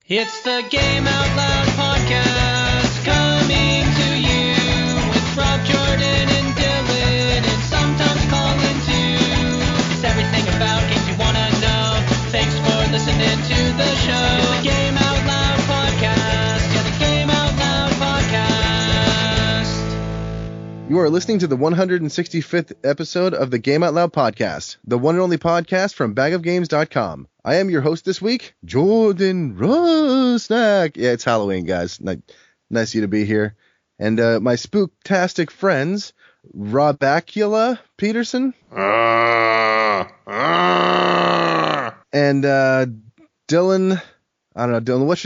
It's the Game Out Loud podcast coming to you with Rob, Jordan, and Dylan, and sometimes Colin too. It's everything about games you want to know. Thanks for listening to the show. It's the Game Out Loud podcast. Yeah, the Game Out Loud podcast. You are listening to the 165th episode of the Game Out Loud podcast, the one and only podcast from bagofgames.com. I am your host this week, Jordan Rusnak. Yeah, it's Halloween, guys. Nice of you to be here. And my spooktastic friends, Robacula Peterson. And Dylan. I don't know, Dylan, what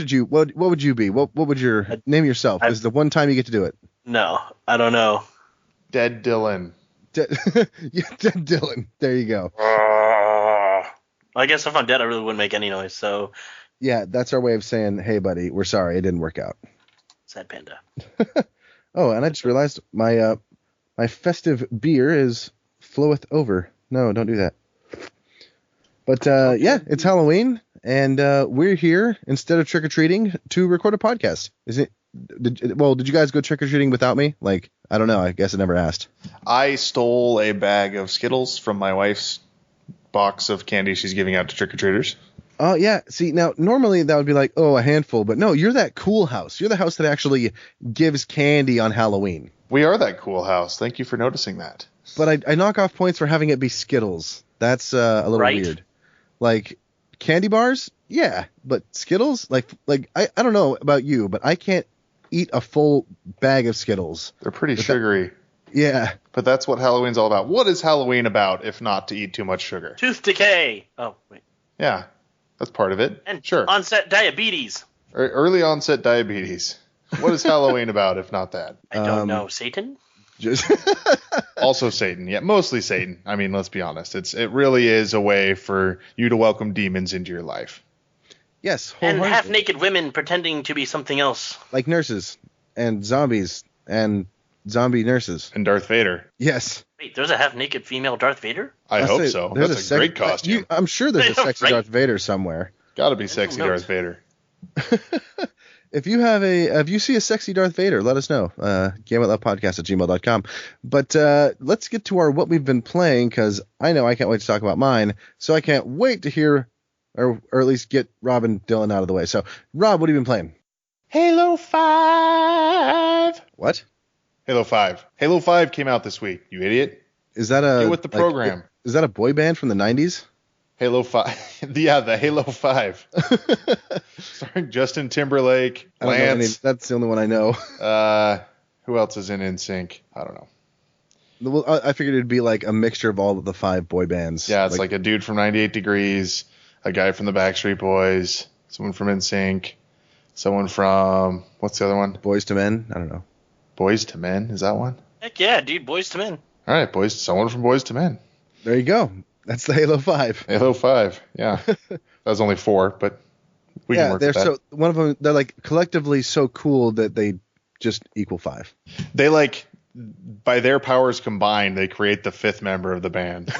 would you be? What would your name yourself? This is the one time you get to do it. No, I don't know. Dead Dylan. Yeah, Dead Dylan. There you go. I guess if I'm dead, I really wouldn't make any noise, so... Yeah, that's our way of saying, hey, buddy, we're sorry, it didn't work out. Sad panda. Oh, and I just realized my festive beer is floweth over. No, don't do that. But, yeah, it's Halloween, and we're here, instead of trick-or-treating, to record a podcast. Did you guys go trick-or-treating without me? Like, I don't know, I guess I never asked. I stole a bag of Skittles from my wife's box of candy she's giving out to trick-or-treaters. Oh, yeah. See, now, normally that would be like, oh, a handful. But no, you're that cool house. You're the house that actually gives candy on Halloween. We are that cool house. Thank you for noticing that. But I knock off points for having it be Skittles. That's a little weird. Like, candy bars? Yeah. But Skittles? Like I don't know about you, but I can't eat a full bag of Skittles. They're pretty sugary. Yeah. But that's what Halloween's all about. What is Halloween about if not to eat too much sugar? Tooth decay! Oh, wait. Yeah, that's part of it. And sure. Onset diabetes. Early onset diabetes. What is Halloween about if not that? I don't know. Satan? Just Also Satan. Yeah, mostly Satan. I mean, let's be honest. It really is a way for you to welcome demons into your life. Yes. And half-naked women pretending to be something else. Like nurses and zombies and zombie nurses. And Darth Vader. Yes. Wait, there's a half-naked female Darth Vader? I hope so. That's a great costume. I'm sure there's a sexy Right? Darth Vader somewhere. Gotta be sexy Darth Vader. If you see a sexy Darth Vader, let us know. GameOutLoudPodcast@gmail.com. But let's get to our what we've been playing, because I know I can't wait to talk about mine. So I can't wait to hear, or at least get Rob and Dylan out of the way. So, Rob, what have you been playing? Halo 5. What? Halo 5. Halo 5 came out this week, you idiot. Is that a... Get with the program. Is that a boy band from the 90s? Halo 5. Yeah, the Halo 5. Starring Justin Timberlake, Lance. That's the only one I know. Who else is in NSYNC? I don't know. Well, I figured it'd be like a mixture of all of the 5 boy bands. Yeah, it's like a dude from 98 Degrees, a guy from the Backstreet Boys, someone from NSYNC, someone from... What's the other one? Boys to Men? I don't know. Boys to Men? Is that one? Heck yeah, dude. Boys to men. All right, someone from Boys to Men. There you go. That's the Halo 5. Halo 5, yeah. That was only 4, but we can work with that. So one of them, they're like collectively so cool that they just equal 5. They by their powers combined, they create the 5th member of the band.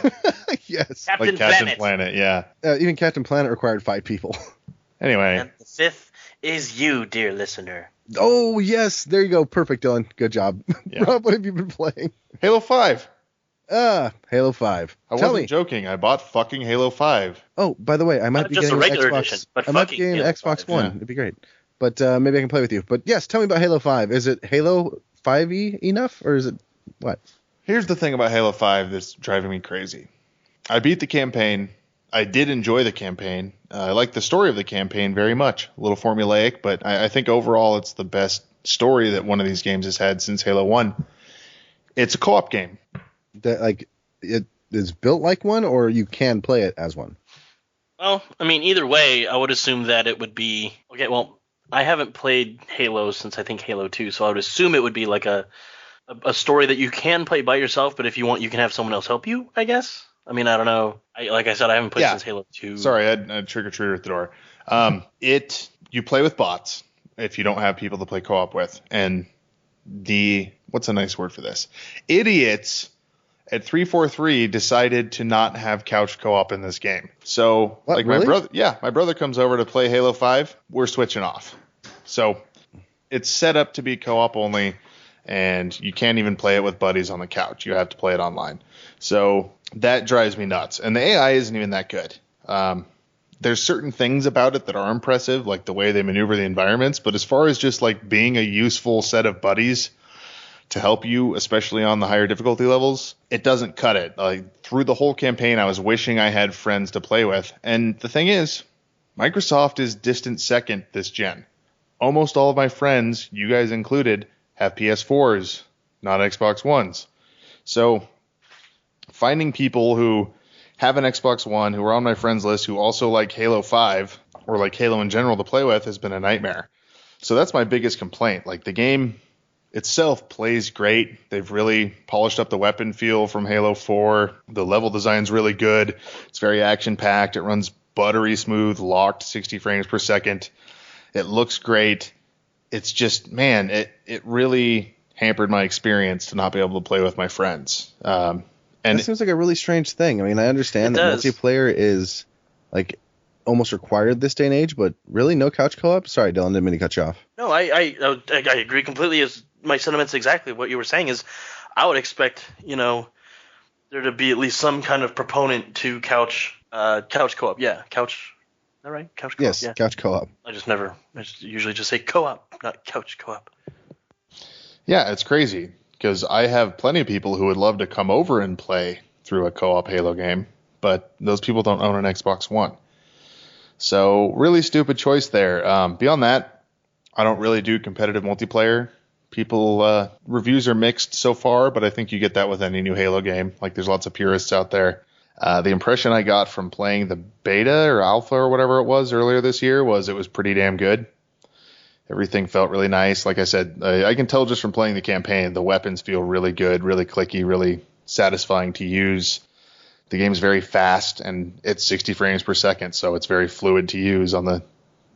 Yes. Captain Planet, yeah. Even Captain Planet required 5 people. Anyway. And the 5th is you, dear listener. Oh, yes. There you go. Perfect, Dylan. Good job. Yeah. Rob, what have you been playing? Halo 5. Halo 5. I wasn't joking. I bought fucking Halo 5. Oh, by the way, I might be just getting a regular an Xbox. edition, but I might be fucking getting an Halo Xbox 5. One. Yeah. It'd be great. But maybe I can play with you. But yes, tell me about Halo 5. Is it Halo 5e enough, or is it what? Here's the thing about Halo 5 that's driving me crazy. I beat the campaign. I did enjoy the campaign. I like the story of the campaign very much. A little formulaic, but I think overall it's the best story that one of these games has had since Halo 1. It's a co-op game. It is built like one, or you can play it as one? Well, I mean, either way, I would assume that it would be... Okay, well, I haven't played Halo since I think Halo 2, so I would assume it would be like a story that you can play by yourself, but if you want, you can have someone else help you, I guess. I mean, I don't know. Like I said, I haven't played since Halo 2. Sorry, I had a trick-or-treater at the door. You play with bots if you don't have people to play co-op with. And what's a nice word for this? Idiots at 343 decided to not have couch co-op in this game. So What, like really? my brother comes over to play Halo 5. We're switching off. So it's set up to be co-op only, and you can't even play it with buddies on the couch. You have to play it online. So that drives me nuts. And the AI isn't even that good. There's certain things about it that are impressive, like the way they maneuver the environments. But as far as just like being a useful set of buddies to help you, especially on the higher difficulty levels, it doesn't cut it. Like through the whole campaign, I was wishing I had friends to play with. And the thing is, Microsoft is distant second this gen. Almost all of my friends, you guys included, have PS4s, not Xbox Ones. So finding people who have an Xbox One, who are on my friends list, who also like Halo 5 or like Halo in general to play with has been a nightmare. So that's my biggest complaint. Like the game itself plays great. They've really polished up the weapon feel from Halo 4. The level design's really good. It's very action-packed. It runs buttery smooth, locked 60 frames per second. It looks great. It's just, man, it really hampered my experience to not be able to play with my friends. And That seems like a really strange thing. I mean, I understand It that does. multiplayer is like almost required this day and age, but really no couch co-op? Sorry, Dylan, didn't mean to cut you off. No, I agree completely. As my sentiments exactly what you were saying is, I would expect there to be at least some kind of proponent to couch co-op. Yeah, couch. Is that right? Couch co-op. Yes, Yeah. couch co-op. I usually just say co-op, not couch co-op. yeah, it's crazy because I have plenty of people who would love to come over and play through a co-op Halo game, but those people don't own an Xbox One. So really stupid choice there. Beyond that, I don't really do competitive multiplayer. People reviews are mixed so far, but I think you get that with any new Halo game. Like there's lots of purists out there. The impression I got from playing the beta or alpha or whatever it was earlier this year was it was pretty damn good. Everything felt really nice. Like I said, I can tell just from playing the campaign, the weapons feel really good, really clicky, really satisfying to use. The game's very fast, and it's 60 frames per second, so it's very fluid to use on the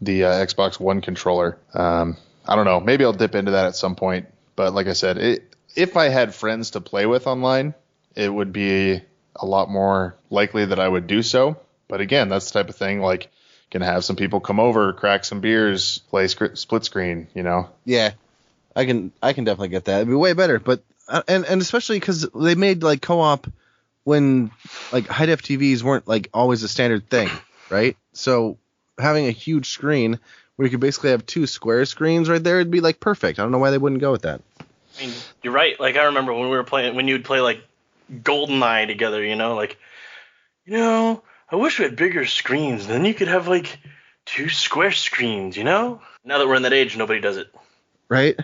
Xbox One controller. I don't know. Maybe I'll dip into that at some point. But like I said, if I had friends to play with online, it would be a lot more likely that I would do so. But again, that's the type of thing like can have some people come over, crack some beers, play split screen, Yeah, I can definitely get that. It'd be way better, but and especially because they made like co-op when like high def TVs weren't like always a standard thing, right? So having a huge screen where you could basically have two square screens right there, it'd be like perfect. I don't know why they wouldn't go with that. I mean, you're right. Like I remember when you would play like GoldenEye together. I wish we had bigger screens. Then you could have like two square screens. Now that we're in that age, nobody does it. Right?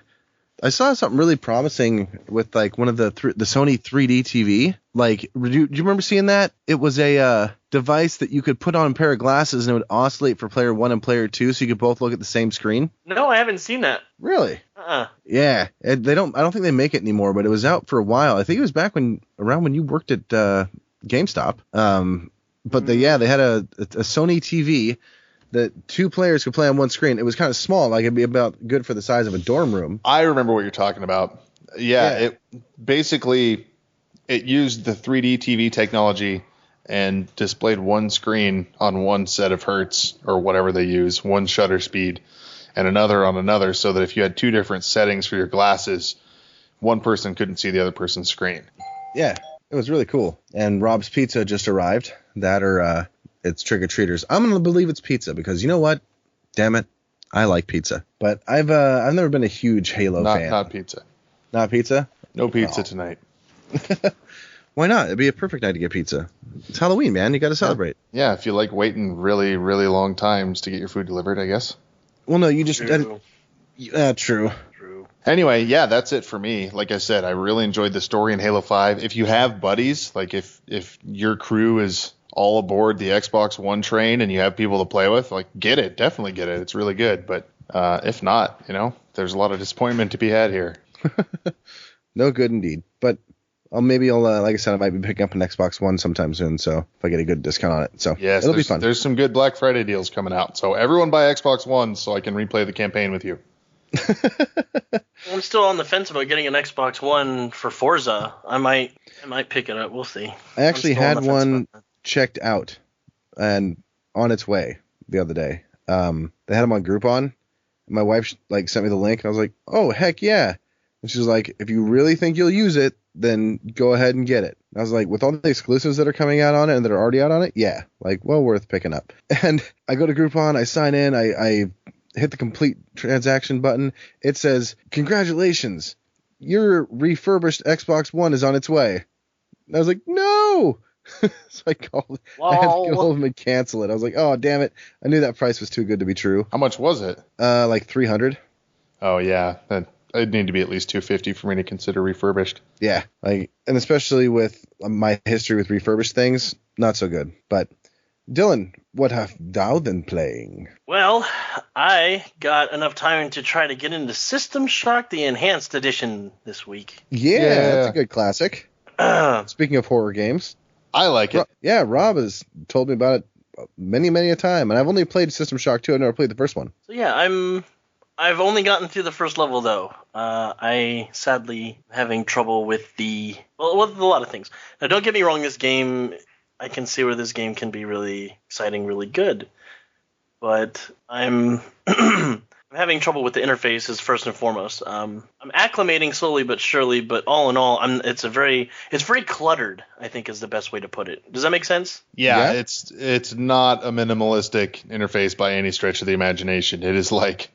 I saw something really promising with like one of the Sony 3D TV. Like, do you remember seeing that? It was a device that you could put on a pair of glasses and it would oscillate for player 1 and player 2, so you could both look at the same screen. No, I haven't seen that. Really? Uh-uh. Yeah. I don't think they make it anymore, but it was out for a while. I think it was back around when you worked at GameStop. But they had a Sony TV that two players could play on one screen. It was kind of small, like it'd be about good for the size of a dorm room. I remember what you're talking about. Yeah. It basically used the 3D TV technology and displayed one screen on one set of hertz or whatever they use, one shutter speed, and another on another, so that if you had two different settings for your glasses, one person couldn't see the other person's screen. Yeah, it was really cool. And Rob's Pizza just arrived. That or it's Trick or Treaters. I'm gonna believe it's pizza because you know what? Damn it, I like pizza. But I've never been a huge Halo fan. Not pizza. Not pizza? No pizza tonight. Why not? It'd be a perfect night to get pizza. It's Halloween, man. You got to celebrate. Yeah, if you like waiting really, really long times to get your food delivered, I guess. Well, no, you just True. true. True. Anyway, yeah, that's it for me. Like I said, I really enjoyed the story in Halo 5. If you have buddies, like if your crew is all aboard the Xbox One train and you have people to play with, like get it. Definitely get it. It's really good. But if not, there's a lot of disappointment to be had here. No good indeed. But maybe I'll like I said, I might be picking up an Xbox One sometime soon. So if I get a good discount on it, so Yes, it'll be fun. There's some good Black Friday deals coming out. So everyone buy Xbox One so I can replay the campaign with you. I'm still on the fence about getting an Xbox One for Forza. I might pick it up. We'll see. I actually I'm still on had the fence one about that. checked out and on its way the other day. They had them on Groupon. My wife sent me the link, and I was like, "Oh heck yeah!" And she was like, "If you really think you'll use it, then go ahead and get it." And I was like, "With all the exclusives that are coming out on it and that are already out on it, yeah, well worth picking up." And I go to Groupon, I sign in, I hit the complete transaction button. It says, "Congratulations, your refurbished Xbox One is on its way." And I was like, "No!" So I had to go home and cancel it. I was like, "Oh damn it! I knew that price was too good to be true." How much was it? Like 300. Oh yeah, it'd need to be at least 250 for me to consider refurbished. Yeah, and especially with my history with refurbished things, not so good. But Dylan, what have thou been playing? Well, I got enough time to try to get into System Shock the Enhanced Edition this week. Yeah, that's a good classic. Speaking of horror games, I like it. Rob has told me about it many a time, and I've only played System Shock 2. I've never played the first one. So yeah, I've only gotten through the first level though. I sadly having trouble with with a lot of things. Now don't get me wrong, this game, I can see where this game can be really exciting, really good. But I'm I'm having trouble with the interfaces first and foremost. I'm acclimating slowly but surely, but all in all, it's very cluttered, I think is the best way to put it. Does that make sense? Yeah, it's not a minimalistic interface by any stretch of the imagination. It is like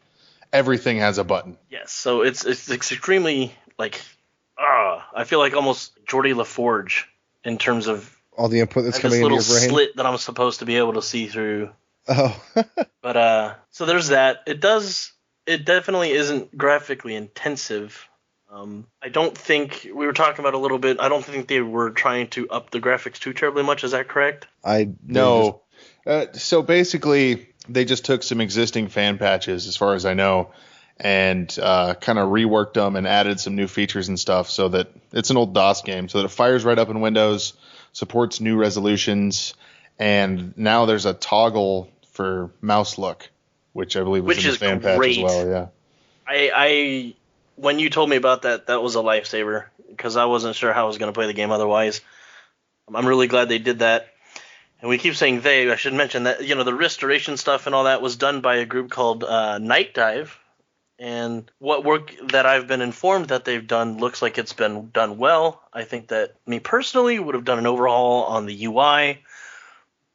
everything has a button. Yes, so it's extremely I feel like almost Geordie LaForge in terms of all the input that's coming into your brain. This little slit that I'm supposed to be able to see through. Oh. But so there's that. It definitely isn't graphically intensive. I don't think we were talking about a little bit. I don't think they were trying to up the graphics too terribly much. Is that correct? No. So basically, they just took some existing fan patches, as far as I know, and kind of reworked them and added some new features and stuff so that it's an old DOS game, so that it fires right up in Windows, supports new resolutions, and now there's a toggle for mouse look, which I believe was in the fan patch as well. Yeah. I when you told me about that was a lifesaver because I wasn't sure how I was going to play the game otherwise. I'm really glad they did that. And we keep saying I should mention that, the restoration stuff and all that was done by a group called Night Dive. And what work that I've been informed that they've done looks like it's been done well. I think that me personally would have done an overhaul on the UI,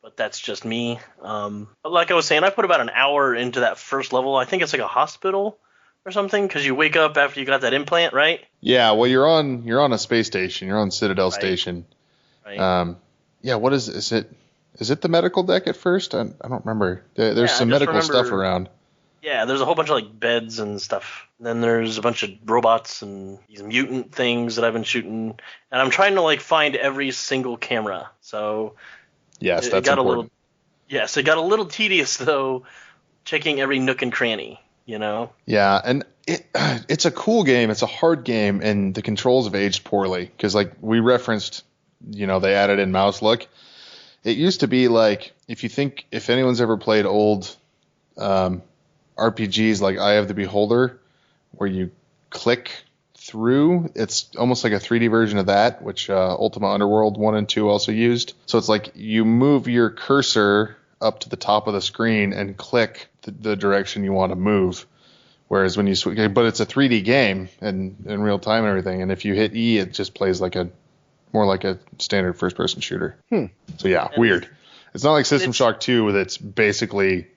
but that's just me. But like I was saying, I put about an hour into that first level. I think it's like a hospital or something because you wake up after you got that implant, right? Yeah, well, you're on a space station. You're on Citadel Station. Right. Yeah, what is it? Is it the medical deck at first? I don't remember. There's some medical stuff around. Yeah, there's a whole bunch of beds and stuff. And then there's a bunch of robots and these mutant things that I've been shooting. And I'm trying to find every single camera. So yes, that's important. Yes, it got a little tedious though, checking every nook and cranny. Yeah, and it's a cool game. It's a hard game, and the controls have aged poorly because we referenced, they added in mouse look. It used to be if anyone's ever played old RPGs like Eye of the Beholder, where you click through, it's almost like a 3D version of that, which Ultima Underworld 1 and 2 also used. So it's like you move your cursor up to the top of the screen and click the direction you want to move. Whereas when you switch, but it's a 3D game and in real time and everything, and if you hit E, it just plays more like a standard first-person shooter. So yeah, weird. It's not like System Shock 2 with its basically,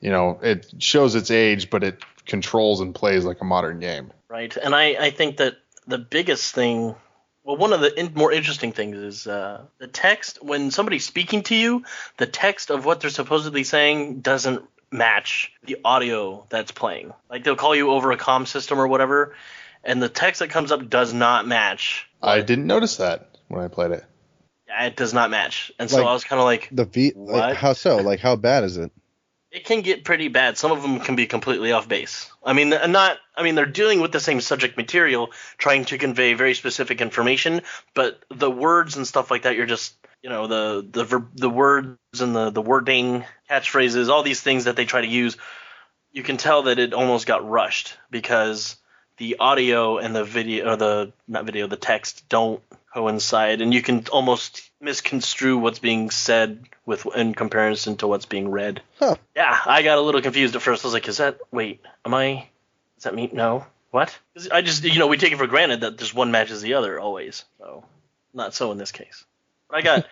it shows its age, but it controls and plays like a modern game. Right, and I think that the biggest thing, one of the more interesting things is the text. When somebody's speaking to you, the text of what they're supposedly saying doesn't match the audio that's playing. They'll call you over a comm system or whatever, and the text that comes up does not match. I didn't notice that when I played it. Yeah, it does not match. And so I was kind of like, what? How so? How bad is it? It can get pretty bad. Some of them can be completely off base. They're dealing with the same subject material, trying to convey very specific information, but the words and stuff like that, you're just, the words and the wording, catchphrases, all these things that they try to use you can tell that it almost got rushed because the audio and the video, or the text don't coincide, and you can almost misconstrue what's being said in comparison to what's being read. Huh. Yeah, I got a little confused at first. I was like, does that mean no? What? 'Cause I just, we take it for granted that just one matches the other always. So, not so in this case. But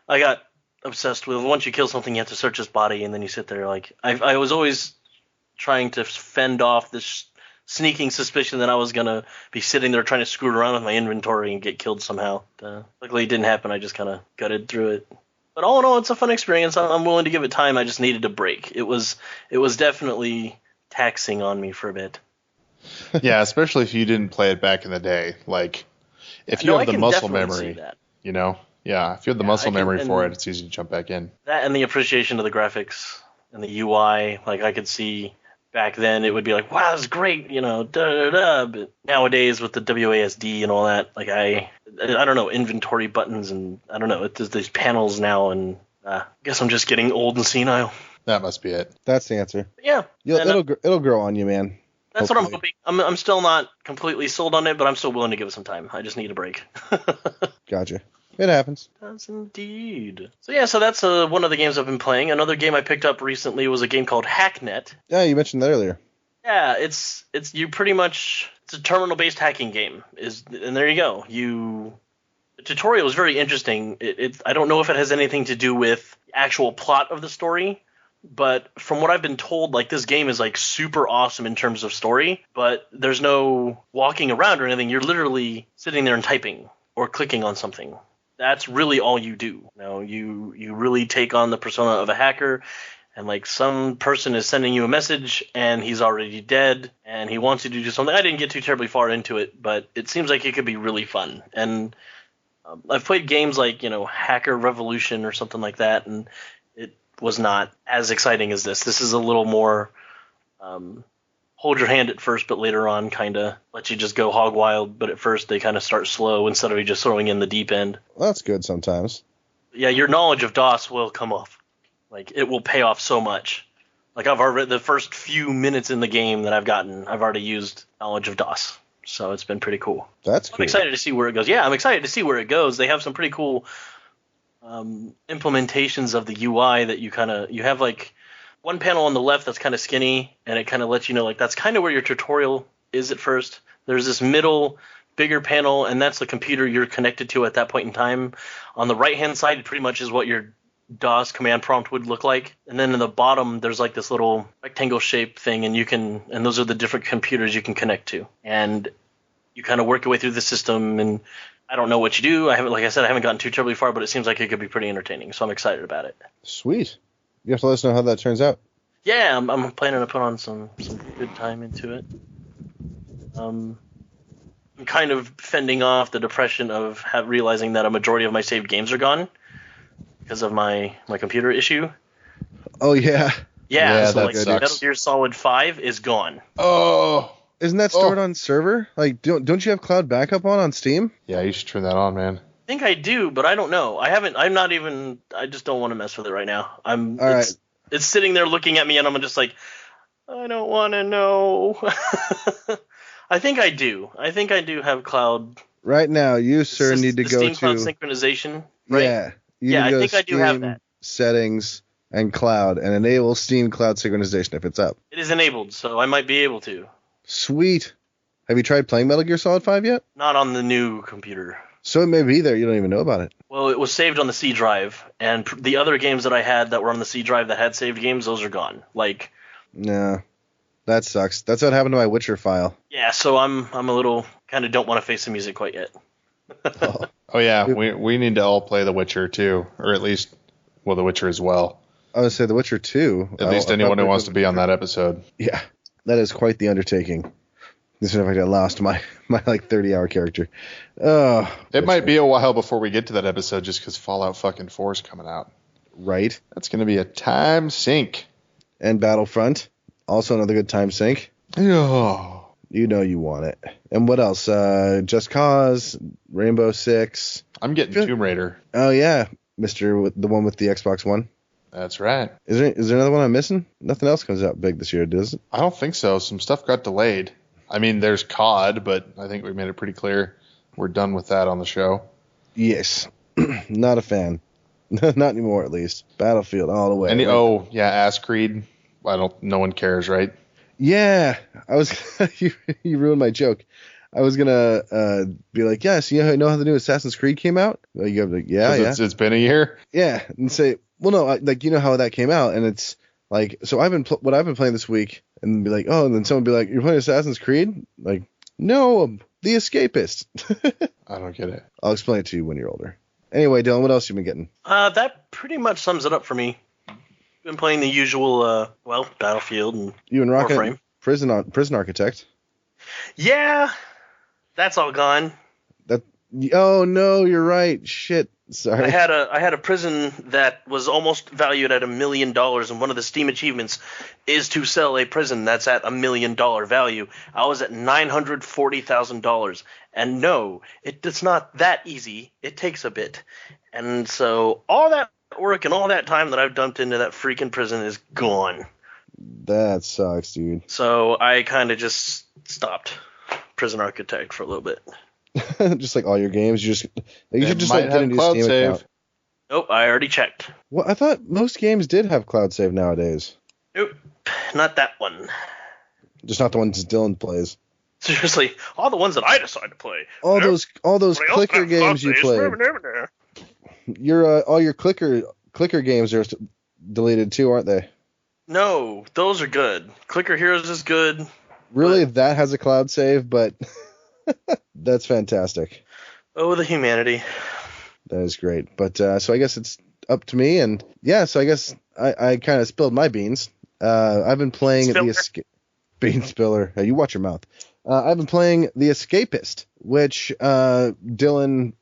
I got obsessed with once you kill something, you have to search his body, and then you sit there like, I was always trying to fend off this sneaking suspicion that I was gonna be sitting there trying to screw around with my inventory and get killed somehow. Luckily, it didn't happen. I just kind of gutted through it. But all in all, it's a fun experience. I'm willing to give it time. I just needed a break. It was definitely taxing on me for a bit. Yeah, especially if you didn't play it back in the day. Like, if you have the muscle memory, that. Yeah, if you have the muscle memory for it, it's easy to jump back in. That and the appreciation of the graphics and the UI, like I could see back then it would be like, wow, that's great, But nowadays with the WASD and all that, like I don't know, inventory buttons and I don't know, there's these panels now, and I guess I'm just getting old and senile. That must be it. That's the answer. Yeah, It'll grow on you, man. That's what I'm hoping. I'm still not completely sold on it, but I'm still willing to give it some time. I just need a break. Gotcha. It happens. Does indeed. So that's one of the games I've been playing. Another game I picked up recently was a game called Hacknet. Yeah, you mentioned that earlier. Yeah, it's a terminal-based hacking game. And there you go. The tutorial is very interesting. I don't know if it has anything to do with the actual plot of the story, but from what I've been told, like this game is like super awesome in terms of story, but there's no walking around or anything. You're literally sitting there and typing or clicking on something. That's really all you do. You really take on the persona of a hacker, and like some person is sending you a message and he's already dead and he wants you to do something. I didn't get too terribly far into it, but it seems like it could be really fun. And I've played games like, Hacker Revolution or something like that, and it was not as exciting as this. This is a little more hold your hand at first, but later on kind of let you just go hog wild. But at first they kind of start slow instead of just throwing in the deep end. Well, that's good sometimes. Yeah, your knowledge of DOS will come off. Like, it will pay off so much. Like, the first few minutes in the game that I've already used knowledge of DOS. So it's been pretty cool. That's cool. I'm excited to see where it goes. Yeah, I'm excited to see where it goes. They have some pretty cool implementations of the UI that you have like one panel on the left that's kind of skinny, and it kind of lets you know, like, that's kind of where your tutorial is at first. There's this middle, bigger panel, and that's the computer you're connected to at that point in time. On the right-hand side, it pretty much is what your DOS command prompt would look like. And then in the bottom, there's like this little rectangle-shaped thing, and those are the different computers you can connect to. And you kind of work your way through the system, and I don't know what you do. I haven't gotten too terribly far, but it seems like it could be pretty entertaining, so I'm excited about it. Sweet. You have to let us know how that turns out. Yeah, I'm planning to put on some good time into it. I'm kind of fending off the depression of realizing that a majority of my saved games are gone because of my computer issue. Oh, yeah. Yeah, so that sucks. Metal Gear Solid 5 is gone. Oh! Isn't that stored on server? Like, don't you have cloud backup on Steam? Yeah, you should turn that on, man. I think I do, but I don't know. I just don't want to mess with it right now. It's sitting there looking at me, and I'm just like, I don't want to know. I think I do. I think I do have cloud. Right now, you, sir, need to go Steam to cloud synchronization, right? Yeah. Yeah, I think I do have that. Settings and cloud, and enable Steam cloud synchronization if it's up. It is enabled, so I might be able to. Sweet. Have you tried playing Metal Gear Solid 5 yet? Not on the new computer. So it may be there. You don't even know about it. Well, it was saved on the C drive, and the other games that I had that were on the C drive that had saved games, those are gone. Like, nah, that sucks. That's what happened to my Witcher file. Yeah, so I'm a little kind of don't want to face the music quite yet. Oh yeah, we need to all play The Witcher too, or at least, well, The Witcher as well. I would say The Witcher 2. At least anyone who wants to be on that episode. Yeah, that is quite the undertaking. This is if I get lost my like 30-hour character. It might be a while before we get to that episode just because Fallout fucking 4 is coming out. Right. That's going to be a time sink. And Battlefront, also another good time sink. Oh. You know you want it. And what else? Just Cause, Rainbow Six. I'm getting Tomb Raider. Oh yeah, the one with the Xbox One. That's right. Is there another one I'm missing? Nothing else comes out big this year, does it? I don't think so. Some stuff got delayed. I mean, there's COD, but I think we made it pretty clear we're done with that on the show. Yes. Not a fan. Not anymore, at least. Battlefield all the way. Ass Creed. No one cares, right? Yeah, I was. you ruined my joke. I was gonna be like, yeah, so you know how the new Assassin's Creed came out? Well, you go like, yeah. It's been a year. Yeah, and say, well, no, like you know how that came out, and it's like, so I've been what I've been playing this week, and be like, oh, and then someone be like, you're playing Assassin's Creed? Like, no, The Escapist. I don't get it. I'll explain it to you when you're older. Anyway, Dylan, what else you been getting? That pretty much sums it up for me. Been playing the usual, Battlefield and You and Rocket, Warframe. Prison Architect. Yeah, that's all gone. Oh no, you're right. Shit, sorry. I had a prison that was almost valued at $1 million, and one of the Steam achievements is to sell a prison that's at $1 million value. I was at $940,000, and no, it's not that easy. It takes a bit, and so all that work and all that time that I've dumped into that freaking prison is gone. That sucks, dude. So I kind of just stopped Prison Architect for a little bit. Just like all your games, you should just might like get have a new cloud Steam save. account. Nope, I already checked. Well, I thought most games did have cloud save nowadays. Nope, not that one. Just not the ones Dylan plays. Seriously, all the ones that I decide to play. All those clicker games you play. All your clicker games are deleted too, aren't they? No, those are good. Clicker Heroes is good. Really, that has a cloud save, but that's fantastic. Oh, the humanity. That is great. But so I guess it's up to me, and yeah, so I guess I kind of spilled my beans. I've been playing Bean Spiller. You watch your mouth. I've been playing The Escapist, which Dylan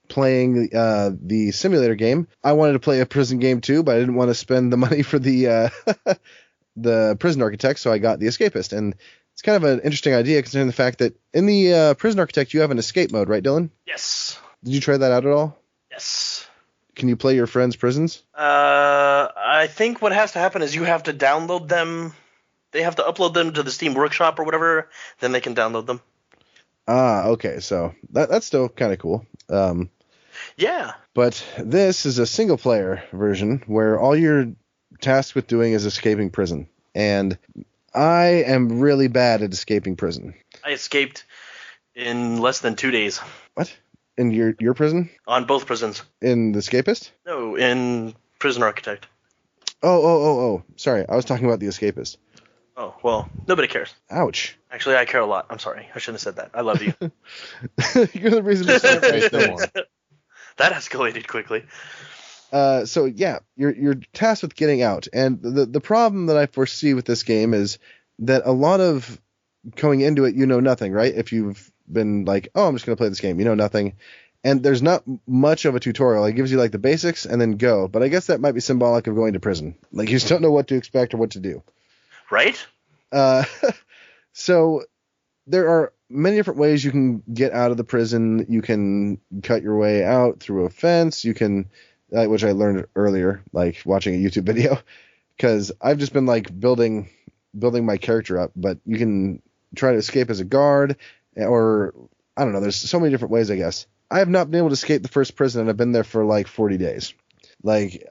playing the simulator game. I wanted to play a prison game too, but I didn't want to spend the money for the the Prison Architect, so I got The Escapist, and it's kind of an interesting idea considering the fact that in the Prison Architect you have an escape mode, right, Dylan? Yes. Did you try that out at all? Yes. Can you play your friends' prisons? I think what has to happen is you have to download them. They have to upload them to the Steam Workshop or whatever, then they can download them. Ah, okay, so that's still kind of cool. Yeah. But this is a single-player version where all you're tasked with doing is escaping prison. And I am really bad at escaping prison. I escaped in less than 2 days. What? In your prison? On both prisons. In The Escapist? No, in Prison Architect. Oh. Sorry, I was talking about The Escapist. Oh, well, nobody cares. Ouch. Actually, I care a lot. I'm sorry. I shouldn't have said that. I love you. You're the reason to start Wait, no more. That escalated quickly. So yeah, you're tasked with getting out, and the problem that I foresee with this game is that a lot of going into it, you know nothing, right? If you've been like, oh, I'm just gonna play this game, you know nothing, and there's not much of a tutorial. It gives you like the basics and then go. But I guess that might be symbolic of going to prison. Like you just don't know what to expect or what to do. Right? So there are many different ways you can get out of the prison. You can cut your way out through a fence. You can, which I learned earlier, like watching a YouTube video, because I've just been like building my character up. But you can try to escape as a guard, or I don't know. There's so many different ways, I guess. I have not been able to escape the first prison, and I've been there for like 40 days. Like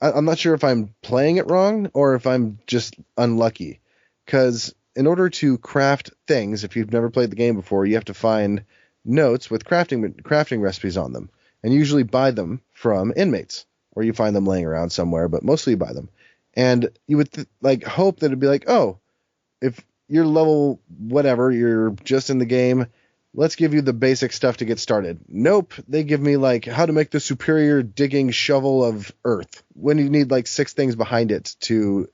I'm not sure if I'm playing it wrong or if I'm just unlucky. Because in order to craft things, if you've never played the game before, you have to find notes with crafting recipes on them, and usually buy them from inmates, or you find them laying around somewhere, but mostly you buy them. And you would hope that it'd be like, oh, if you're level whatever, you're just in the game, let's give you the basic stuff to get started. Nope, they give me like how to make the superior digging shovel of earth when you need like 6 things behind it to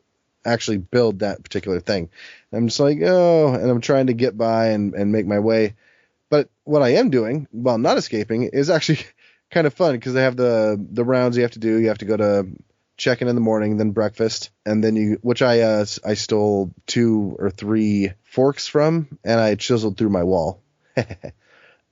actually build that particular thing. I'm just like, oh, and I'm trying to get by and make my way. But what I am doing while not escaping is actually kind of fun because they have the rounds you have to do. You have to go to check-in the morning, then breakfast, and then which I stole 2 or 3 forks from, and I chiseled through my wall.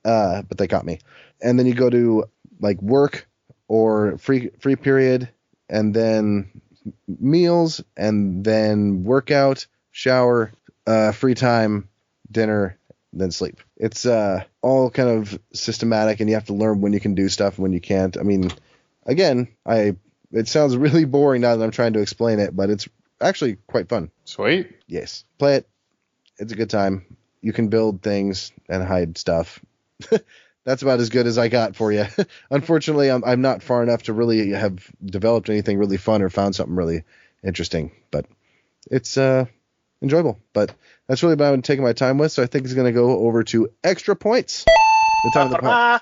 But they caught me. And then you go to like work or free period, and then meals, and then workout, shower, free time, dinner, then sleep. It's all kind of systematic, and you have to learn when you can do stuff and when you can't. I mean, again, it sounds really boring now that I'm trying to explain it, but it's actually quite fun. Sweet. Yes. Play it. It's a good time. You can build things and hide stuff. That's about as good as I got for you. Unfortunately, I'm not far enough to really have developed anything really fun or found something really interesting, but it's enjoyable. But that's really what I'm taking my time with, so I think it's going to go over to Extra Points. The time of the podcast.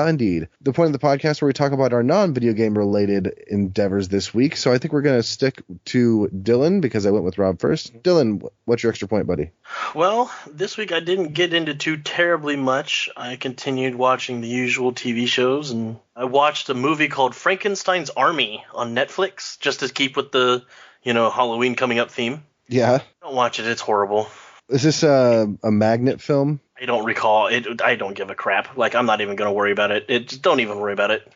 Indeed. The point of the podcast where we talk about our non-video game related endeavors this week. So I think we're going to stick to Dylan because I went with Rob first. Dylan, what's your extra point, buddy? Well, this week I didn't get into too terribly much. I continued watching the usual TV shows, and I watched a movie called Frankenstein's Army on Netflix just to keep with the, Halloween coming up theme. Yeah. Don't watch it. It's horrible. Is this a Magnet film? I don't recall it. I don't give a crap. Like, I'm not even going to worry about it. Just don't even worry about it.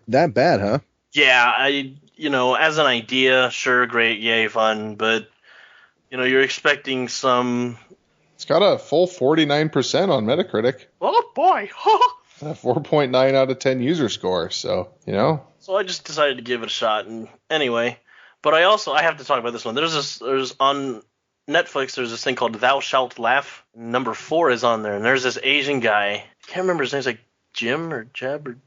That bad, huh? Yeah, as an idea, sure, great, yay, fun, but, you're expecting some... It's got a full 49% on Metacritic. Oh, boy. A 4.9 out of 10 user score, so, So I just decided to give it a shot, and anyway. But I have to talk about this one. There's on Netflix, there's this thing called Thou Shalt Laugh. Number 4 is on there, and there's this Asian guy. I can't remember his name. It's like Jim or Jeb or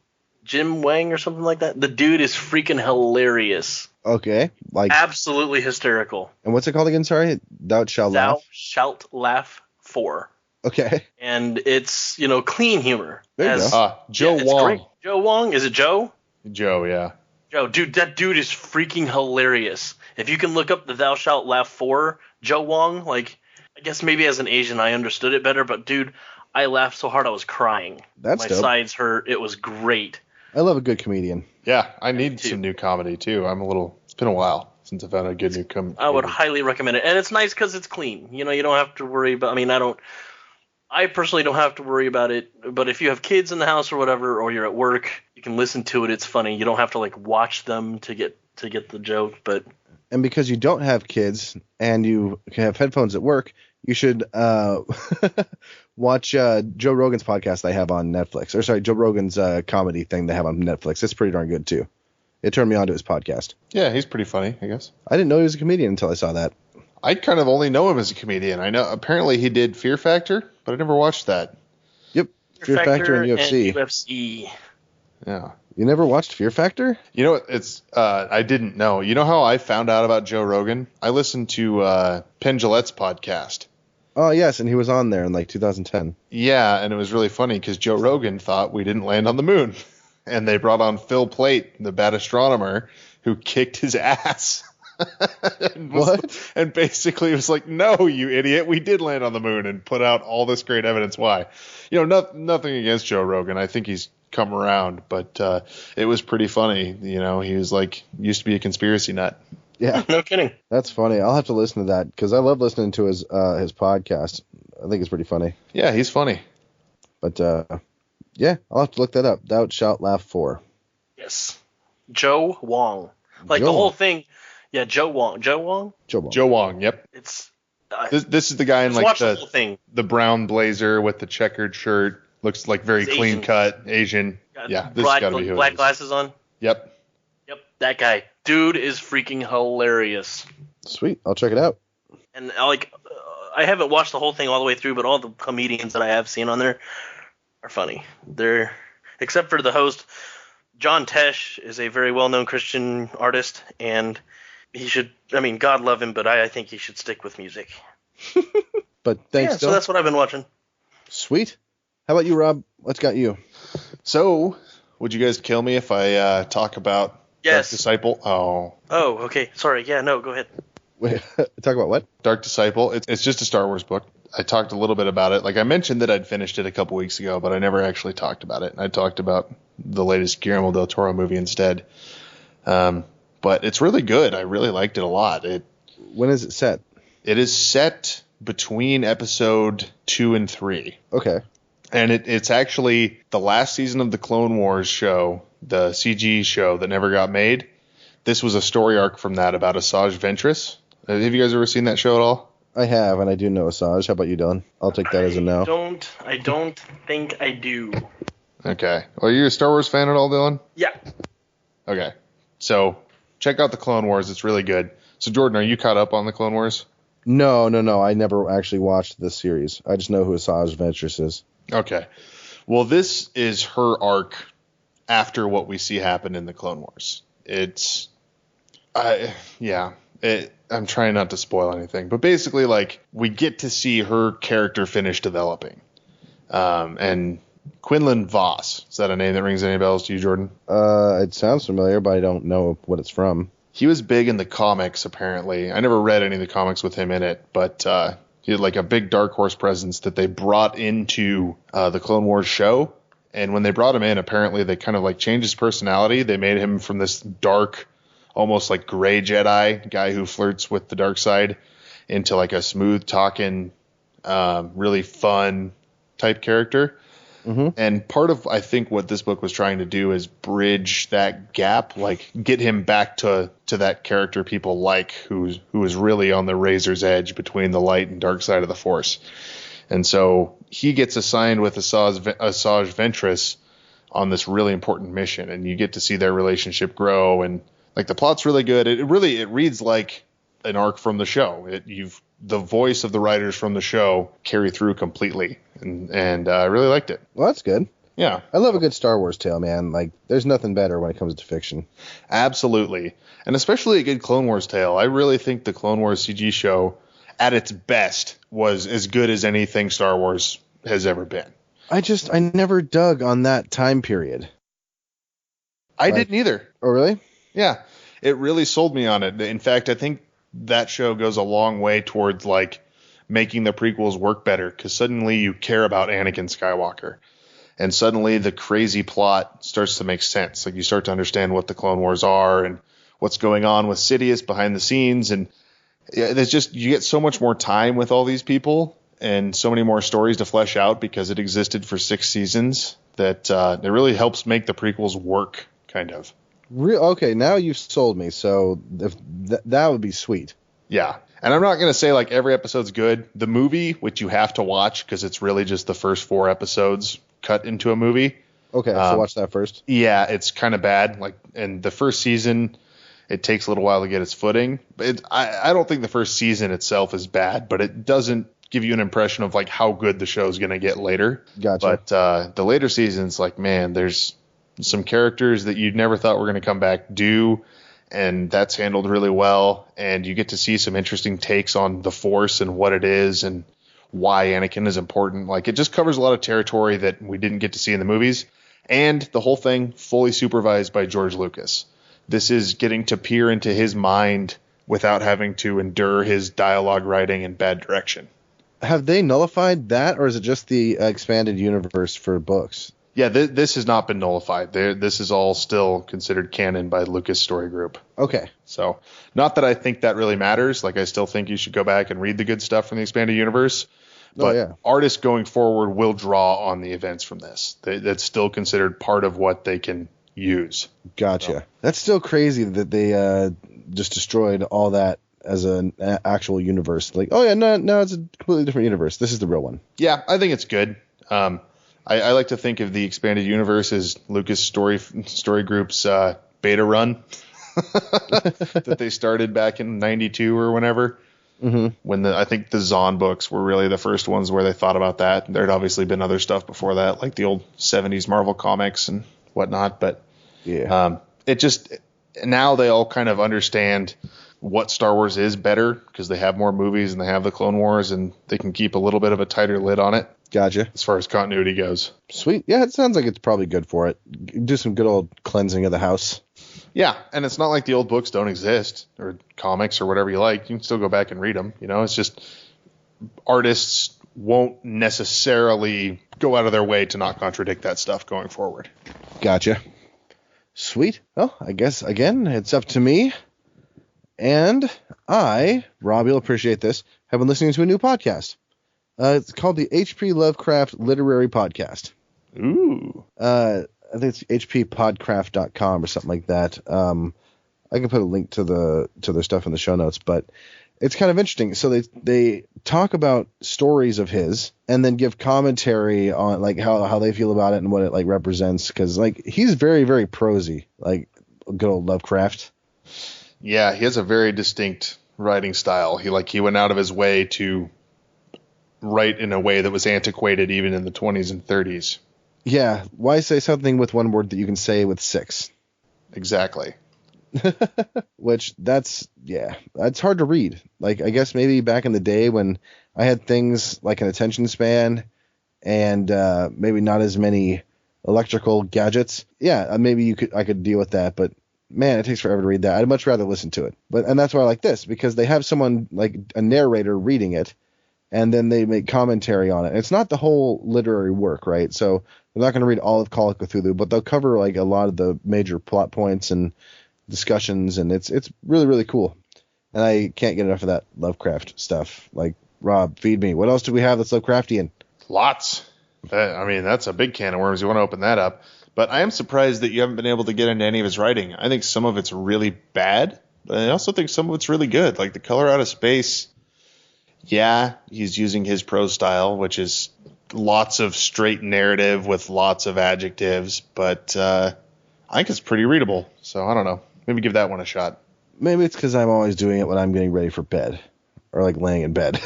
Jim Wang or something like that. The dude is freaking hilarious. Okay. Absolutely hysterical. And what's it called again? Sorry? Thou Shalt Laugh? Thou Shalt Laugh 4. Okay. And it's, clean humor. There you go. Joe Wong. Great. Joe Wong? Is it Joe? Joe, yeah. Joe, dude, that dude is freaking hilarious. If you can look up the Thou Shalt Laugh 4, Joe Wong, I guess maybe as an Asian I understood it better, but dude, I laughed so hard I was crying. That's My dope. sides hurt. It was great. I love a good comedian. Yeah, I need some new comedy, too. It's been a while since I've had a good new comedy. I would highly recommend it. And it's nice because it's clean. You don't have to worry about, I personally don't have to worry about it, but if you have kids in the house or whatever, or you're at work, you can listen to it. It's funny. You don't have to watch them to get the joke, but... And because you don't have kids and you can have headphones at work, you should watch Joe Rogan's podcast they have on Netflix. Or sorry, Joe Rogan's comedy thing they have on Netflix. It's pretty darn good, too. It turned me on to his podcast. Yeah, he's pretty funny, I guess. I didn't know he was a comedian until I saw that. I kind of only know him as a comedian. I know apparently he did Fear Factor, but I never watched that. Yep, Fear Factor and UFC. And UFC. Yeah. You never watched Fear Factor? You know what? I didn't know. You know how I found out about Joe Rogan? I listened to Penn Jillette's podcast. Oh, yes, and he was on there in 2010. Yeah, and it was really funny because Joe Rogan thought we didn't land on the moon. And they brought on Phil Plait, the bad astronomer, who kicked his ass. And basically was like, no, you idiot, we did land on the moon, and put out all this great evidence why. Nothing against Joe Rogan. I think he's come around, but it was pretty funny. He was used to be a conspiracy nut. Yeah. No kidding. That's funny. I'll have to listen to that because I love listening to his podcast. I think it's pretty funny. Yeah, he's funny. But yeah, I'll have to look that up. Thou Shalt Laugh 4. Yes. Joe Wong. Joe the whole Wong. thing. Yeah, Joe Wong. Joe Wong? Joe Wong, yep. It's This is the guy in watch the whole thing. the brown blazer with the checkered shirt. Looks like very He's clean Asian. cut, Asian. Yeah, this has got to be who it black is. glasses on. Yep. Yep, that guy. Dude is freaking hilarious. Sweet. I'll check it out. And I haven't watched the whole thing all the way through, but all the comedians that I have seen on there are funny. They're except for the host, John Tesh is a very well-known Christian artist, and he should. God love him, but I think he should stick with music. But thanks, So that's what I've been watching. Sweet. How about you, Rob? What's got you? So, would you guys kill me if I talk about Yes. Dark Disciple? Oh. Oh, okay. Sorry. Yeah, no, go ahead. Wait, talk about what? Dark Disciple. It's just a Star Wars book. I talked a little bit about it. I mentioned that I'd finished it a couple weeks ago, but I never actually talked about it. I talked about the latest Guillermo del Toro movie instead. But it's really good. I really liked it a lot. When is it set? It is set between episode 2 and 3. Okay. And it's actually the last season of the Clone Wars show, the CG show that never got made. this was a story arc from that about Asajj Ventress. Have you guys ever seen that show at all? I have, and I do know Asajj. How about you, Dylan? I'll take that as a no. I don't think I do. Okay. Well, you're a Star Wars fan at all, Dylan? Yeah. Okay. So check out the Clone Wars. It's really good. So Jordan, are you caught up on the Clone Wars? No. I never actually watched this series. I just know who Asajj Ventress is. Okay. Well, this is her arc after what we see happen in the Clone Wars. I'm trying not to spoil anything, but basically, like, we get to see her character finish developing. And Quinlan Voss, is that a name that rings any bells to you, Jordan? It sounds familiar, but I don't know what it's from. He was big in the comics, apparently. I never read any of the comics with him in it, but he had like a big Dark Horse presence that they brought into the Clone Wars show. And when they brought him in, apparently they kind of like changed his personality. They made him from this dark, almost like gray Jedi guy who flirts with the dark side into like a smooth talking, really fun type character. Mm-hmm. And part of, I think, what this book was trying to do is bridge that gap, like get him back to that character people like, who is really on the razor's edge between the light and dark side of the Force. And so he gets assigned with Asajj Ventress on this really important mission, and you get to see their relationship grow. And like the plot's really good. It reads like an arc from the show. The voice of the writers from the show carry through completely, and I really liked it. Well, that's good. Yeah, I love a good Star Wars tale, man. Like, there's nothing better when it comes to fiction. Absolutely, and especially a good Clone Wars tale. I really think the Clone Wars CG show, at its best, was as good as anything Star Wars has ever been. I never dug on that time period. I didn't either. Oh, really? Yeah, it really sold me on it. In fact, I think that show goes a long way towards like making the prequels work better, because suddenly you care about Anakin Skywalker, and suddenly the crazy plot starts to make sense. Like, you start to understand what the Clone Wars are and what's going on with Sidious behind the scenes, and there's just, you get so much more time with all these people and so many more stories to flesh out because it existed for 6 seasons that it really helps make the prequels work, kind of. Okay, now you've sold me. So if that would be sweet. Yeah, and I'm not going to say like every episode's good. The movie, which you have to watch because it's really just the first 4 episodes cut into a movie. Okay, so watch that first. Yeah, it's kind of bad. Like, and the first season, it takes a little while to get its footing. But I don't think the first season itself is bad, but it doesn't give you an impression of like how good the show's going to get later. Gotcha. But the later seasons, like, man, there's some characters that you never thought were going to come back and that's handled really well. And you get to see some interesting takes on the Force and what it is and why Anakin is important. Like, it just covers a lot of territory that we didn't get to see in the movies. And the whole thing fully supervised by George Lucas. This is getting to peer into his mind without having to endure his dialogue writing and bad direction. Have they nullified that, or is it just the expanded universe for books? Yeah, this has not been nullified. This is all still considered canon by Lucas Story Group. Okay. So, not that I think that really matters. Like, I still think you should go back and read the good stuff from the expanded universe. But artists going forward will draw on the events from this. That's still considered part of what they can use. Gotcha. So. That's still crazy that they just destroyed all that as an actual universe. Like, oh yeah, no, it's a completely different universe. This is the real one. Yeah, I think it's good. I like to think of the expanded universe as Lucas Story Group's beta run that they started back in '92 or whenever. Mm-hmm. When I think the Zahn books were really the first ones where they thought about that. There'd obviously been other stuff before that, like the old '70s Marvel comics and whatnot. But yeah, it just, now they all kind of understand what Star Wars is better because they have more movies and they have the Clone Wars and they can keep a little bit of a tighter lid on it. Gotcha. As far as continuity goes. Sweet. Yeah, it sounds like it's probably good for it. Do some good old cleansing of the house. Yeah, and it's not like the old books don't exist, or comics, or whatever you like. You can still go back and read them. You know, it's just artists won't necessarily go out of their way to not contradict that stuff going forward. Gotcha. Sweet. Well, I guess, again, it's up to me. And I, Rob, you'll appreciate this, have been listening to a new podcast. It's called the H.P. Lovecraft Literary Podcast. Ooh. I think it's hppodcraft.com or something like that. I can put a link to their stuff in the show notes, but it's kind of interesting. So they talk about stories of his and then give commentary on like how they feel about it and what it like represents. Because like he's very, very prosy, like good old Lovecraft. Yeah, he has a very distinct writing style. He went out of his way to write in a way that was antiquated even in the 20s and 30s. Yeah, why say something with one word that you can say with 6? Exactly. Which that's hard to read. Like I guess maybe back in the day when I had things like an attention span and maybe not as many electrical gadgets. Yeah, maybe I could deal with that, but man, it takes forever to read that. I'd much rather listen to it. And that's why I like this, because they have someone like a narrator reading it and then they make commentary on it. It's not the whole literary work, right? So they're not going to read all of Call of Cthulhu, but they'll cover like a lot of the major plot points and discussions, and it's really, really cool. And I can't get enough of that Lovecraft stuff. Like, Rob, feed me. What else do we have that's Lovecraftian? Lots. That's a big can of worms. You want to open that up. But I am surprised that you haven't been able to get into any of his writing. I think some of it's really bad, but I also think some of it's really good. Like The Color Out of Space. Yeah, he's using his prose style, which is lots of straight narrative with lots of adjectives, but I think it's pretty readable. So I don't know. Maybe give that one a shot. Maybe it's because I'm always doing it when I'm getting ready for bed or like laying in bed.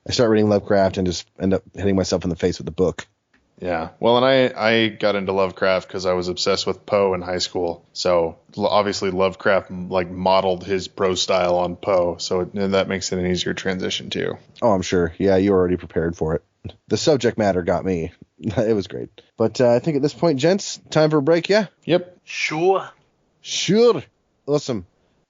I start reading Lovecraft and just end up hitting myself in the face with the book. Yeah. Well, and I got into Lovecraft because I was obsessed with Poe in high school. So obviously Lovecraft like modeled his prose style on Poe. So that makes it an easier transition too. Oh, I'm sure. Yeah, you were already prepared for it. The subject matter got me. It was great. But I think at this point, gents, time for a break, yeah? Yep. Sure. Sure. Awesome.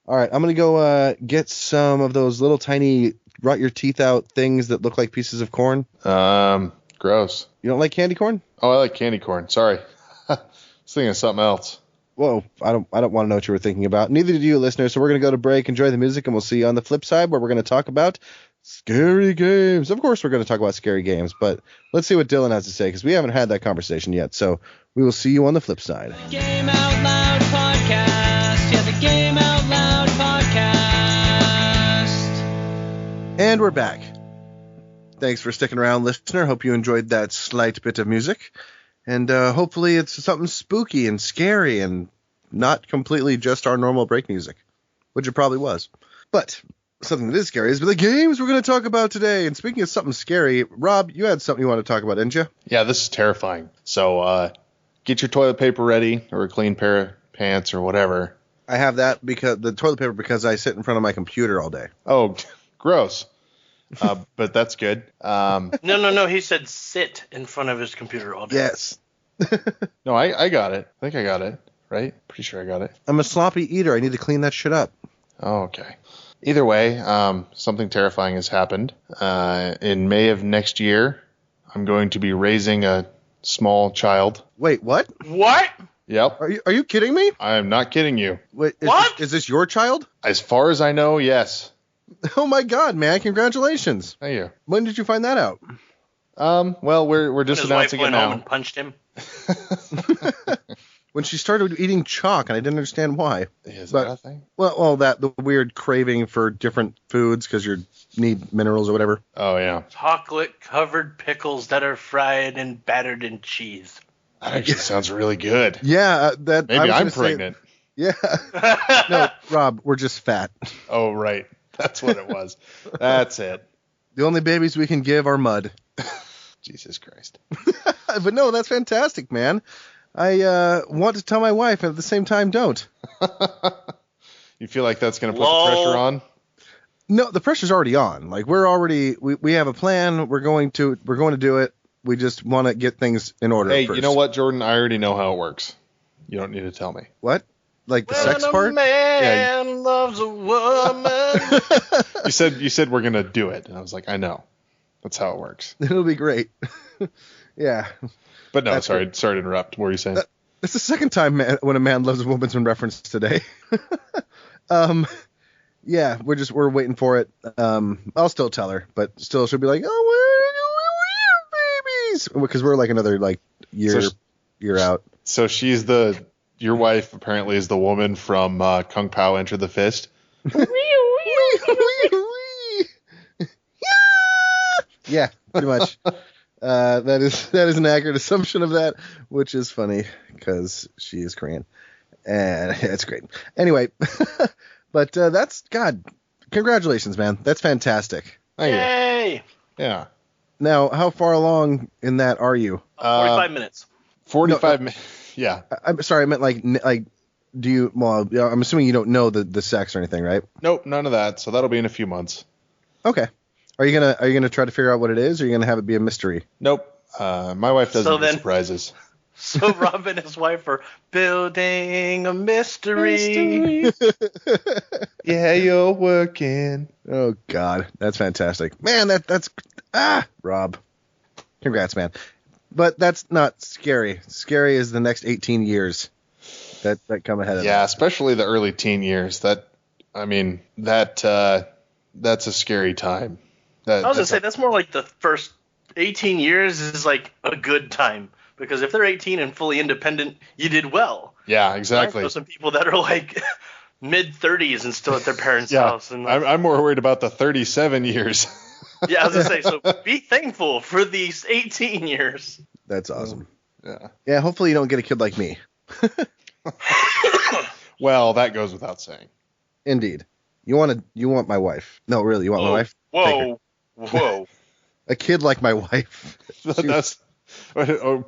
All right, I'm going to go get some of those little tiny rot your teeth out things that look like pieces of corn. Gross. You don't like candy corn? Oh, I like candy corn. Sorry. I was thinking of something else. Whoa, I don't want to know what you were thinking about. Neither do you, listeners. So we're going to go to break, enjoy the music, and we'll see you on the flip side where we're going to talk about scary games. Of course we're going to talk about scary games, but let's see what Dylan has to say because we haven't had that conversation yet. So we will see you on the flip side. Game Out Loud Podcast. Yeah, the Game Out Loud Podcast. And we're back. Thanks for sticking around, listener. Hope you enjoyed that slight bit of music. And hopefully it's something spooky and scary and not completely just our normal break music, which it probably was. But something that is scary is the games we're going to talk about today. And speaking of something scary, Rob, you had something you want to talk about, didn't you? Yeah, this is terrifying. So get your toilet paper ready or a clean pair of pants or whatever. I have that because the toilet paper because I sit in front of my computer all day. Oh, gross. But that's good. No. He said sit in front of his computer all day. Yes. No, I got it. I think I got it. Right? Pretty sure I got it. I'm a sloppy eater. I need to clean that shit up. Oh, okay. Either way, something terrifying has happened. In May of next year, I'm going to be raising a small child. Wait, what? What? Yep. Are you kidding me? I am not kidding you. Wait, What? Is this your child? As far as I know, yes. Oh my God, man! Congratulations. Thank you. When did you find that out? Well, we're just His wife announcing it went home now. and punched him. When she started eating chalk, and I didn't understand why. Is But- that a thing? Well, the weird craving for different foods because you need minerals or whatever. Oh, yeah. Chocolate covered pickles that are fried and battered in cheese. That actually sounds really good. Yeah, that. Maybe I was I'm gonna say- pregnant. Yeah. No, Rob, we're just fat. Oh, right. That's what it was. That's it. The only babies we can give are mud. Jesus Christ. But no, that's fantastic, man. I want to tell my wife, and at the same time, don't. You feel like that's going to put Lol. the pressure on? No, the pressure's already on. Like we have a plan. We're going to do it. We just want to get things in order. Hey, first. you know what, Jordan? I already know how it works. You don't need to tell me. What? Like the sex When part? a man loves a woman. You said we're going to do it. And I was like, I know. That's how it works. It'll be great. Yeah. But no, That's sorry to interrupt. What were you saying? It's the second time when a man loves a woman's been referenced today. Yeah, we're waiting for it. I'll still tell her, but still she'll be like, oh, we're babies, because we're like another like year out. So she's the your wife apparently is the woman from Kung Pao Enter the Fist. Yeah, pretty much. That is an accurate assumption of that, which is funny because she is Korean, and it's great. Anyway, but that's God. Congratulations, man. That's fantastic. Thank you. Yay! Yeah. Now, how far along in that are you? 45 minutes. 45 minutes. Yeah. I'm sorry, I meant like do you? Well, I'm assuming you don't know the sex or anything, right? Nope, none of that. So that'll be in a few months. Okay. Are you gonna try to figure out what it is, or are you gonna have it be a mystery? Nope. My wife doesn't do then- surprises. So Rob and his wife are building a mystery. Yeah, you're working. Oh God, that's fantastic, man. That's Rob. Congrats, man. But that's not scary. Scary is the next 18 years that come ahead of Yeah, it. especially the early teen years. That's a scary time. I was gonna say that's more like the first 18 years is like a good time, because if they're 18 and fully independent, you did well. Yeah, I exactly. know some people that are like mid 30s and still at their parents' Yeah, house. And like, I'm more worried about the 37 years. yeah, I was gonna say, so be thankful for these 18 years. That's awesome. Yeah. Yeah, hopefully you don't get a kid like me. Well, that goes without saying. Indeed. You want my wife? No, really, you want my wife? Take her. Whoa. A kid like my wife. That's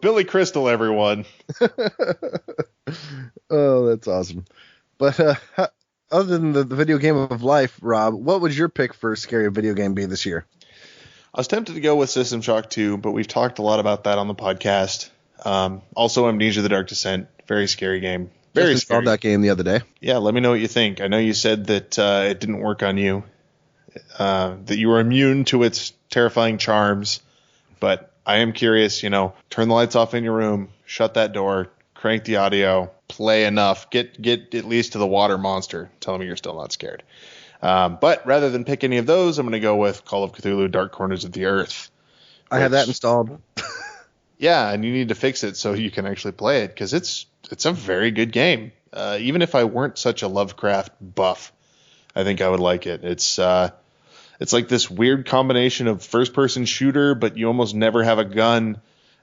Billy Crystal, everyone. Oh, that's awesome. But other than the video game of life, Rob, what would your pick for a scary video game be this year? I was tempted to go with System Shock 2, but we've talked a lot about that on the podcast. Also, Amnesia: The Dark Descent, very scary game. Very Just scary. installed that game the other day. Yeah, let me know what you think. I know you said that it didn't work on you, that you were immune to its terrifying charms, but I am curious, turn the lights off in your room, shut that door, crank the audio, play enough, get at least to the water monster, tell me you're still not scared. But rather than pick any of those, I'm going to go with Call of Cthulhu: Dark Corners of the Earth. I have that installed. Yeah, and you need to fix it so you can actually play it, because it's a very good game. Even if I weren't such a Lovecraft buff, I think I would like it. It's like this weird combination of first-person shooter, but you almost never have a gun,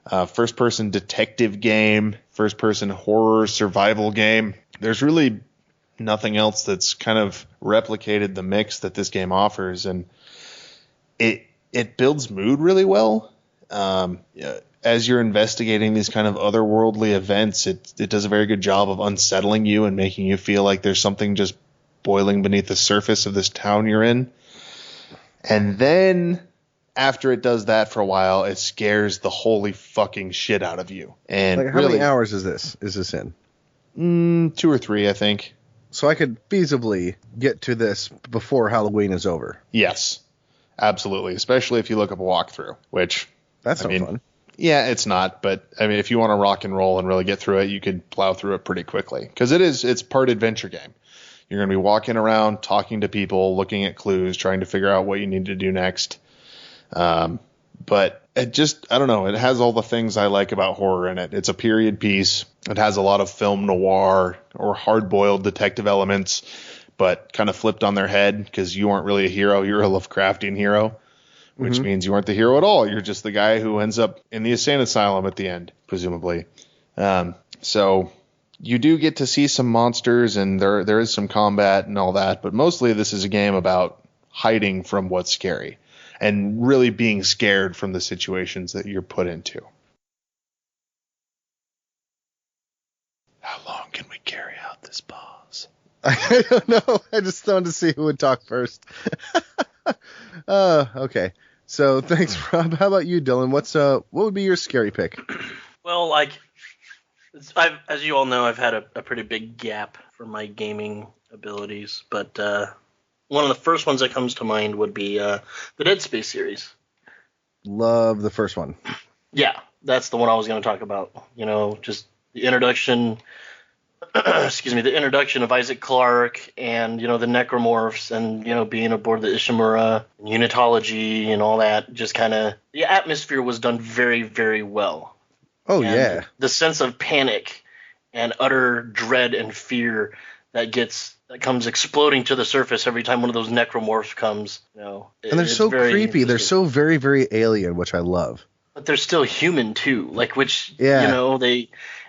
first-person detective game, first-person horror survival game. There's really nothing else that's kind of replicated the mix that this game offers, and it builds mood really well. As you're investigating these kind of otherworldly events, it does a very good job of unsettling you and making you feel like there's something just boiling beneath the surface of this town you're in. And then after it does that for a while, it scares the holy fucking shit out of you. And Like, how many hours is this in? 2 or 3, I think. So I could feasibly get to this before Halloween is over. Yes, absolutely. Especially if you look up a walkthrough, which That's no fun. Yeah, it's not, but I mean, if you want to rock and roll and really get through it, you could plow through it pretty quickly, because it's part adventure game. You're going to be walking around, talking to people, looking at clues, trying to figure out what you need to do next. But it just, I don't know, it has all the things I like about horror in it. It's a period piece. It has a lot of film noir or hard-boiled detective elements, but kind of flipped on their head, because you aren't really a hero. You're a Lovecraftian hero. Which means you aren't the hero at all. You're just the guy who ends up in the insane asylum at the end, presumably. So you do get to see some monsters, and there is some combat and all that, but mostly this is a game about hiding from what's scary and really being scared from the situations that you're put into. How long can we carry out this pause? I don't know. I just wanted to see who would talk first. Okay. So thanks, Rob. How about you, Dylan? What would be your scary pick? Well, as you all know, I've had a pretty big gap for my gaming abilities, but one of the first ones that comes to mind would be the Dead Space series. Love the first one. Yeah, that's the one I was going to talk about. Just the introduction. The introduction of Isaac Clarke and, the necromorphs and, being aboard the Ishimura and unitology and all that. Just kind of, the atmosphere was done very, very well. Oh, And yeah. the sense of panic and utter dread and fear that comes exploding to the surface every time one of those necromorphs comes. And they're It's so very creepy. They're interesting. so very, very alien, which I love. But they're still human too, Yeah.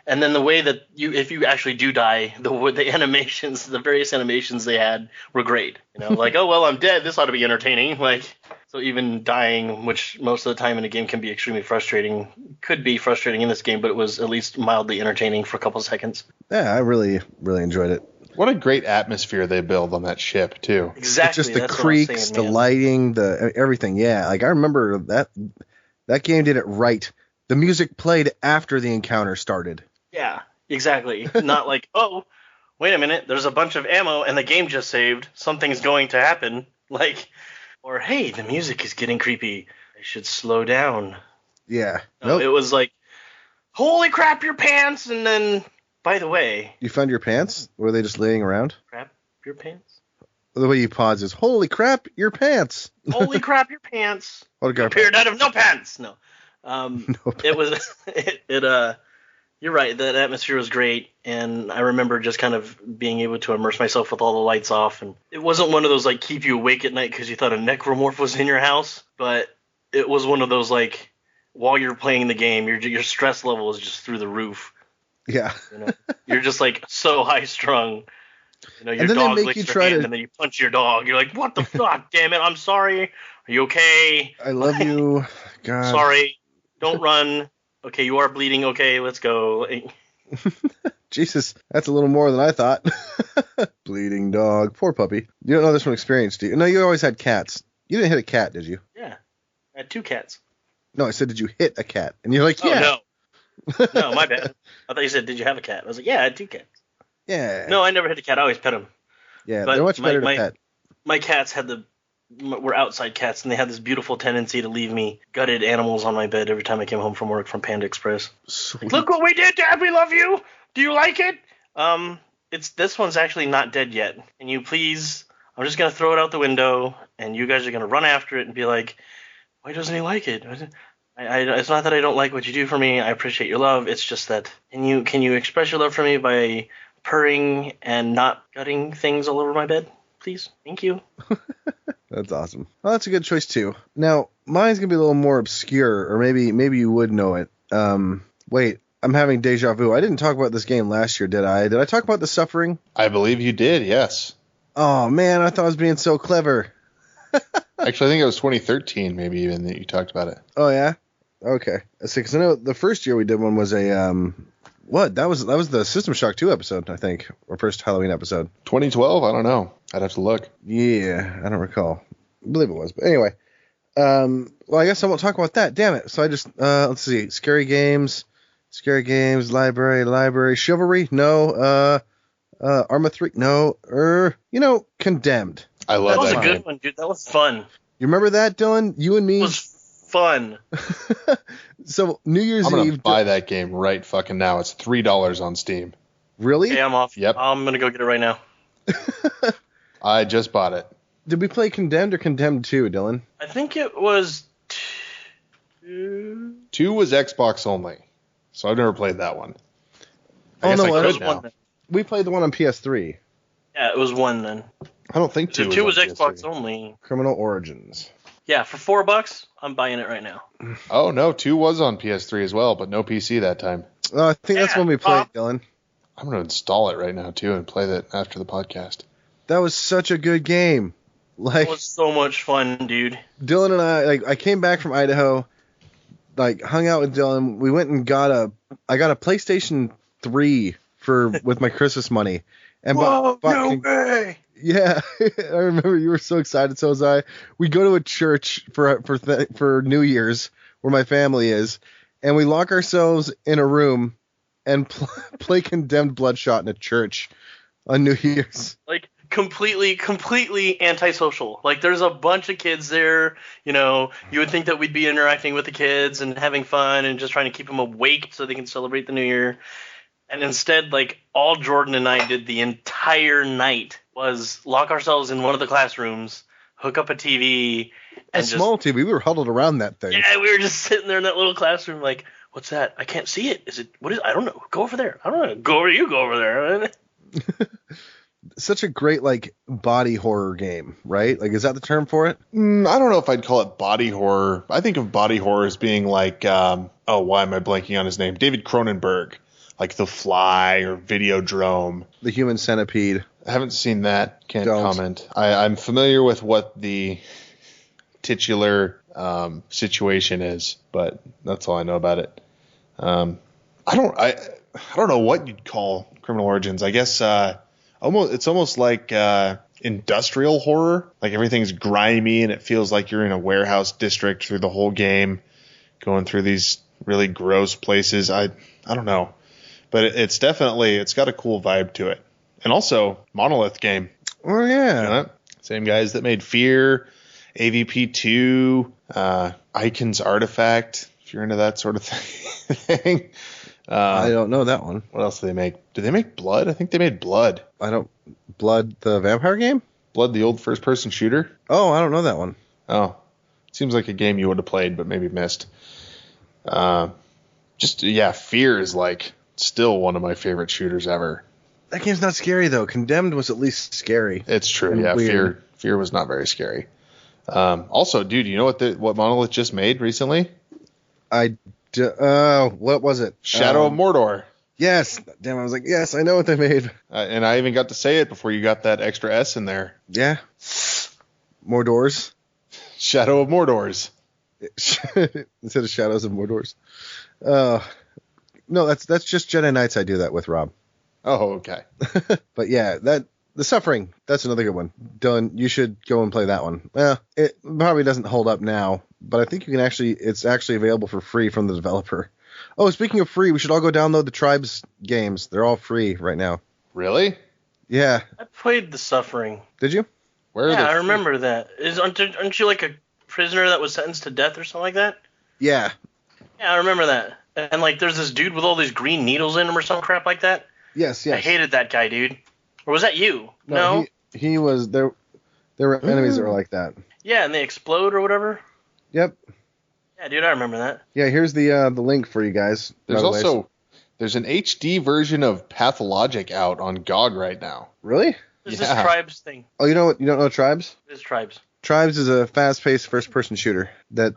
and then the way that if you actually do die, the animations, the various animations they had were great. Like, oh well, I'm dead. This ought to be entertaining. Like, so even dying, which most of the time in a game can be extremely frustrating, could be frustrating in this game, but it was at least mildly entertaining for a couple seconds. Yeah, I really, really enjoyed it. What a great atmosphere they build on that ship too. Exactly. It's just the that's what I'm creaks, saying, the man. lighting, the everything. Yeah, like I remember that game did it right. The music played after the encounter started. Yeah, exactly. Not like, oh, wait a minute, there's a bunch of ammo and the game just saved. Something's going to happen. Or hey, the music is getting creepy. I should slow down. Yeah. No, Nope. It was like, holy crap, your pants, and then, by the way, You found your pants? Or were they just laying around? crap your pants. The way you pause is, holy crap, your pants. Holy crap, your pants. Holy crap. Appeared out of no pants. No. No It was you're right, that atmosphere was great, and I remember just kind of being able to immerse myself with all the lights off, and it wasn't one of those like keep you awake at night because you thought a necromorph was in your house, but it was one of those like while you're playing the game, your stress level is just through the roof. Yeah. You're just like so high strung. Your And then they dog make licks you your try hand, to- and then you punch your dog. You're like, what the fuck? Damn it! I'm sorry. Are you okay? I love you. God. Sorry. Don't run. Okay, you are bleeding. Okay, let's go. Jesus, that's a little more than I thought. Bleeding dog. Poor puppy. You don't know this from experience, do you? No, you always had cats. You didn't hit a cat, did you? Yeah, I had 2 cats. No, I said, did you hit a cat? And you're like, yeah. Oh, no, my bad. I thought you said, did you have a cat? I was like, yeah, I had 2 cats. Yeah. No, I never hit a cat. I always pet them. Yeah, but they're much better to my- pet. My cats were outside cats, and they had this beautiful tendency to leave me gutted animals on my bed every time I came home from work from Panda Express. Sweet. Look what we did, Dad. We love you. Do you like it? This one's actually not dead yet. Can you please? I'm just gonna throw it out the window, and you guys are gonna run after it and be like, "Why doesn't he like it?" It's not that I don't like what you do for me. I appreciate your love. It's just that can you express your love for me by purring and not gutting things all over my bed, please? Thank you. That's awesome. Well, that's a good choice too. Now, mine's gonna be a little more obscure, or maybe you would know it. Wait, I'm having deja vu. I didn't talk about this game last year, did I? Did I talk about The Suffering? I believe you did, yes. Oh man, I thought I was being so clever. Actually, I think it was 2013, maybe even that you talked about it. Oh yeah. Okay. Because I know the first year we did one was a what? That was the System Shock 2 episode, I think, or first Halloween episode. 2012? I don't know. I'd have to look. Yeah, I don't recall. I believe it was, but anyway. Well, I guess I won't talk about that. Damn it. So I just let's see. Scary games, library, chivalry. No. Arma 3. No. Condemned. I That love was that a game. good one, dude. That was fun. You remember that, Dylan? You and It me. was fun. So New Year's I'm gonna Eve. buy that game right fucking now. It's $3 on Steam. Really? Okay, I'm off. Yep. I'm gonna go get it right now. I just bought it. Did we play Condemned or Condemned 2, Dylan? I think it was 2. 2 was Xbox only, so I've never played that one. I Oh, guess no, I it It could was now. 1 then. We played the one on PS3. Yeah, it was 1 then. I don't think 2 So 2 was was on Xbox PS3. only. Criminal Origins. Yeah, for $4, I'm buying it right now. Oh no, 2 was on PS3 as well, but no PC that time. I think that's Yeah, when we played, Pop. Dylan. I'm gonna install it right now too and play that after the podcast. That was such a good game. Like, It was so much fun, dude. Dylan and I came back from Idaho, hung out with Dylan. We went and I got a PlayStation 3 with my Christmas money. And bought way! Yeah, I remember you were so excited. So was I. We go to a church for New Year's where my family is, and we lock ourselves in a room and play Condemned Bloodshot in a church on New Year's. Like, completely antisocial. Like, there's a bunch of kids there, you would think that we'd be interacting with the kids and having fun and just trying to keep them awake so they can celebrate the new year. And instead, all Jordan and I did the entire night was lock ourselves in one of the classrooms, hook up a TV, A and small TV. We were huddled around that thing. yeah, we were just sitting there in that little classroom What's that? I can't see it. Is it? What is? I don't know. Go over there. I don't know. Go over. You go over there. Such a great like body horror game, right? Like, is that the term for it? I don't know if I'd call it body horror. I think of body horror as being like, why am I blanking on his name? David Cronenberg, like The Fly or Videodrome. The Human Centipede. I haven't seen that. Can't Don't. comment. I'm familiar with what the titular situation is, but that's all I know about it. I don't know what you'd call Criminal Origins. I guess it's almost like industrial horror. Like everything's grimy and it feels like you're in a warehouse district through the whole game, going through these really gross places. I don't know, but it's got a cool vibe to it. And also Monolith game. Oh yeah. You know that? Same guys that made Fear, AVP2, Icon's Artifact, if you're into that sort of thing. I don't know that one. What else did they make? Did they make Blood? I think they made Blood. Blood, the vampire game? Blood, the old first-person shooter? Oh, I don't know that one. Oh. Seems like a game you would have played, but maybe missed. Fear is like still one of my favorite shooters ever. That game's not scary though. Condemned was at least scary. It's true. And Yeah, weird. Fear was not very scary. Also, dude, you know what Monolith just made recently? What was it? Shadow of Mordor. Yes. Damn, I was like, yes, I know what they made. And I even got to say it before you got that extra S in there. Yeah. More doors. Shadow of Mordor's. Instead of Shadows of Mordor's. No, that's just Jedi Knights I do that with, Rob. Oh, okay. But yeah, The Suffering, that's another good one. Dylan, you should go and play that one. Well, it probably doesn't hold up now, but I think it's actually available for free from the developer. Oh, speaking of free, we should all go download the Tribes games. They're all free right now. Really? Yeah. I played The Suffering. Did you? Where are Yeah, the I remember that. Aren't you like a prisoner that was sentenced to death or something like that? Yeah. Yeah, I remember that. And like, there's this dude with all these green needles in him or some crap like that. Yes. I hated that guy, dude. Or was that you? No. He was there. There were enemies that were like that. Yeah, and they explode or whatever. Yep. Yeah, dude, I remember that. Yeah, here's the link for you guys. There's by the way. there's an HD version of Pathologic out on GOG right now. Really? There's Yeah. this Tribes thing. Oh, you know what? You don't know Tribes? This Tribes. Tribes is a fast-paced first-person shooter that,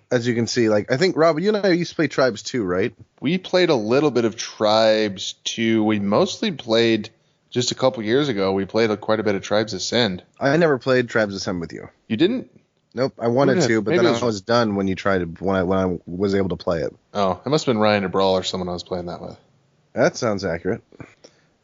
as you can see, like I think Rob, you and I used to play Tribes too, right? We played a little bit of Tribes 2. We mostly played just a couple years ago. We played quite a bit of Tribes Ascend. I never played Tribes Ascend with you. You didn't? Nope, I wanted Maybe to, but maybe then it was- I was done when you tried it, when I was able to play it. Oh, it must have been Ryan or Brawl or someone I was playing that with. That sounds accurate. That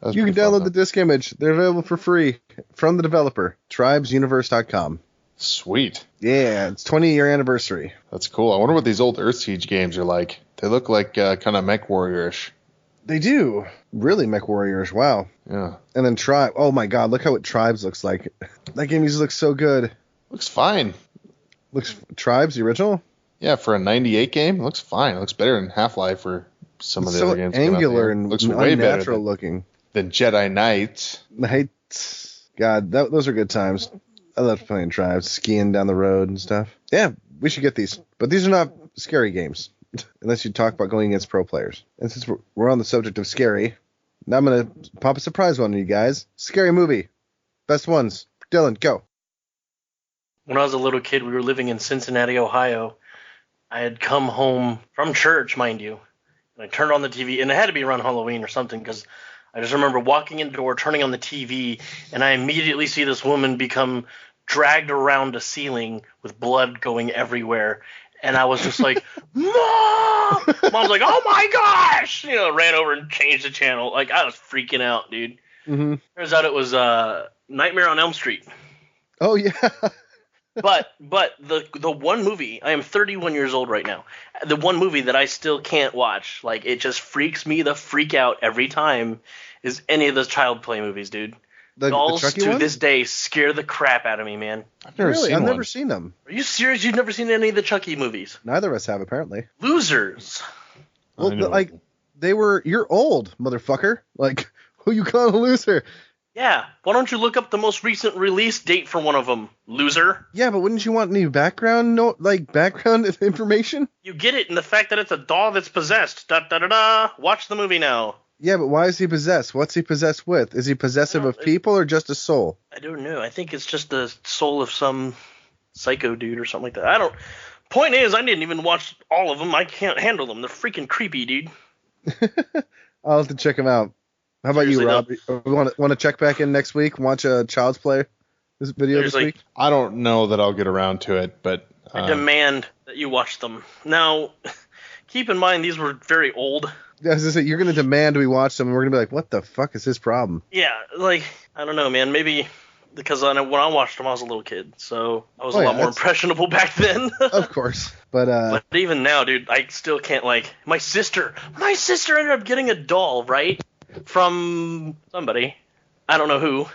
was You can pretty fun, download though. the disc image. They're available for free from the developer, tribesuniverse.com. Sweet. Yeah, it's 20-year anniversary. That's cool. I wonder what these old Earthsiege games are like. They look like kind of Mech Warrior-ish. They do. Really, Mech Warriors. Wow. Yeah. And then Tribe. Oh my God, look how it Tribes looks like. That game used to look so good. Looks fine. Looks Tribes, the original? Yeah, for a 98 game, it looks fine. It looks better than Half-Life or some It's of the so other games. that came out angular there. and looks way better unnatural looking. than Jedi Knights. Nights. God, those are good times. I loved playing Tribes, skiing down the road and stuff. Yeah, we should get these. But these are not scary games, unless you talk about going against pro players. And since we're on the subject of scary, now I'm going to pop a surprise one on you guys. Scary movie. Best ones. Dylan, go. When I was a little kid, we were living in Cincinnati, Ohio. I had come home from church, mind you, and I turned on the TV, and it had to be around Halloween or something, because I just remember walking in the door, turning on the TV, and I immediately see this woman become dragged around a ceiling with blood going everywhere. And I was just like, Mom! Mom's like, oh my gosh! You know, ran over and changed the channel. Like, I was freaking out, dude. Mm-hmm. Turns out it was Nightmare on Elm Street. Oh, yeah. But the one movie, I am 31 years old right now. The one movie that I still can't watch, like it just freaks me the freak out every time, is any of those Child Play movies, dude. Dolls Chucky to ones? this day scare the crap out of me, man. I've never Really? seen I've one. never seen them. Are you serious? You've never seen any of the Chucky movies? Neither of us have, apparently. Losers. Well, I know. you're old, motherfucker. Like, who you calling a loser? Yeah. Why don't you look up the most recent release date for one of them, loser? Yeah, but wouldn't you want any background background information? You get it in the fact that it's a doll that's possessed. Da da da da. Watch the movie now. Yeah, but why is he possessed? What's he possessed with? Is he possessive of people or just a soul? I don't know. I think it's just the soul of some psycho dude or something like that. I don't. Point is, I didn't even watch all of them. I can't handle them. They're freaking creepy, dude. I'll have to check him out. How about you, Seriously, Rob? Want to check back in next week? Watch a Child's Play this video this Seriously. week? I don't know that I'll get around to it, but I demand that you watch them. Now, keep in mind these were very old. Yeah, I was gonna say, you're gonna demand we watch them, and we're gonna be like, "What the fuck is his problem?" Yeah, like, I don't know, man. Maybe because when I watched them, I was a little kid, so I was Oh, a yeah, lot more that's- impressionable back then. Of course, but But even now, dude, I still can't, like, my sister ended up getting a doll, right? From somebody. I don't know who.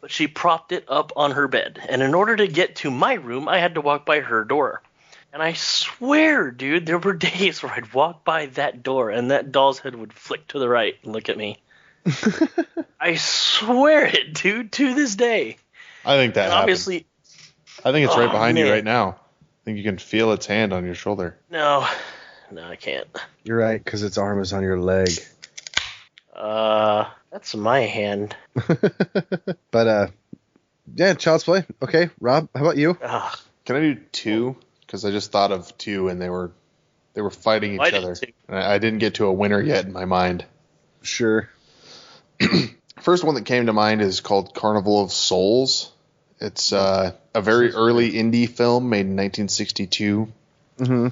But she propped it up on her bed. And in order to get to my room, I had to walk by her door. And I swear, dude, there were days where I'd walk by that door and that doll's head would flick to the right and look at me. I swear it, dude, to this day. I think that And happens. obviously, I think it's right Oh, behind you man. right now. I think you can feel its hand on your shoulder. no, I can't. you're right, because its arm is on your leg. That's my hand. But yeah, Child's Play. Okay, Rob, how about you? Ugh. Can I do two? Because I just thought of two, and they were fighting I each did other. too. And I didn't get to a winner yet in my mind. Sure. First one that came to mind is called Carnival of Souls. It's a very early indie film made in 1962, Mm-hmm.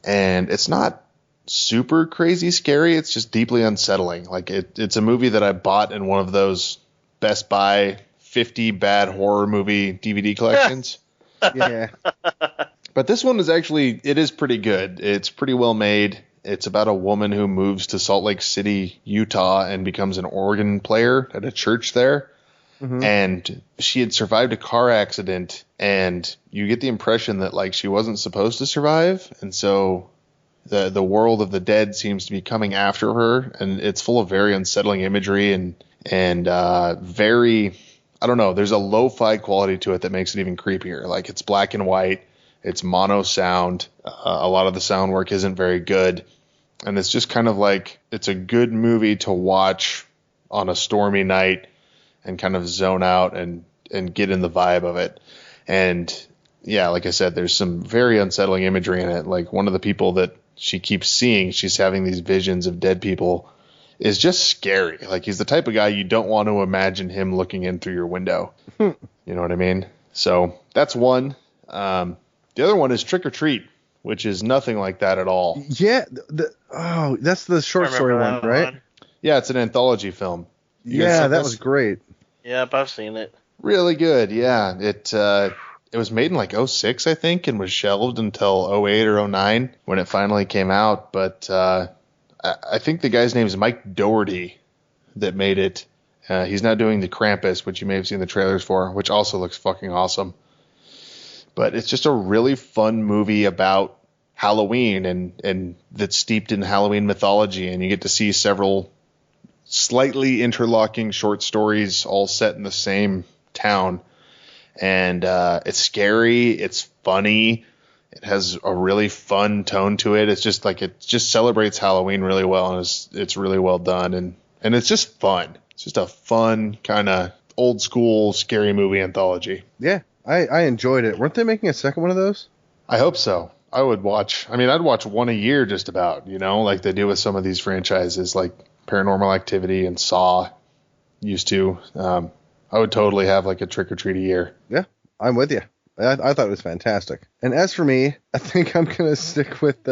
and it's not super crazy scary. It's just deeply unsettling. Like it's a movie that I bought in one of those Best Buy 50 bad horror movie DVD collections. Yeah. But this one it is pretty good. It's pretty well made. It's about a woman who moves to Salt Lake City, Utah, and becomes an organ player at a church there. Mhm. And she had survived a car accident, and you get the impression that like she wasn't supposed to survive, and so the world of the dead seems to be coming after her, and it's full of very unsettling imagery and very, I don't know, there's a lo-fi quality to it that makes it even creepier. Like it's black and white, it's mono sound, a lot of the sound work isn't very good, and it's just kind of like it's a good movie to watch on a stormy night and kind of zone out and get in the vibe of it. And yeah, like I said, there's some very unsettling imagery in it. Like one of the people that she keeps seeing, she's having these visions of dead people, is just scary. Like he's the type of guy you don't want to imagine him looking in through your window. You know what I mean? So that's one. The other one is Trick or Treat, which is nothing like that at all. Yeah. That's the short I story remember one, that right? Yeah, it's an anthology film. You guys Yeah, seen that this? was great. Yep, I've seen it. Really good, yeah. It was made in like 06, I think, and was shelved until 08 or 09 when it finally came out. But I think the guy's name is Mike Doherty that made it. He's now doing the Krampus, which you may have seen the trailers for, which also looks fucking awesome. But it's just a really fun movie about Halloween and that's steeped in Halloween mythology, and you get to see several slightly interlocking short stories all set in the same town. And it's scary, it's funny, it has a really fun tone to it. It's just like it just celebrates Halloween really well, and it's really well done, and it's just fun. It's just a fun kind of old school scary movie anthology. Yeah, I enjoyed it. Weren't they making a second one of those? I hope so. I'd watch one a year just about, like they do with some of these franchises like Paranormal Activity and Saw used to. I would totally have like a Trick or Treat a year. Yeah, I'm with you. I thought it was fantastic. And as for me, I think I'm gonna stick with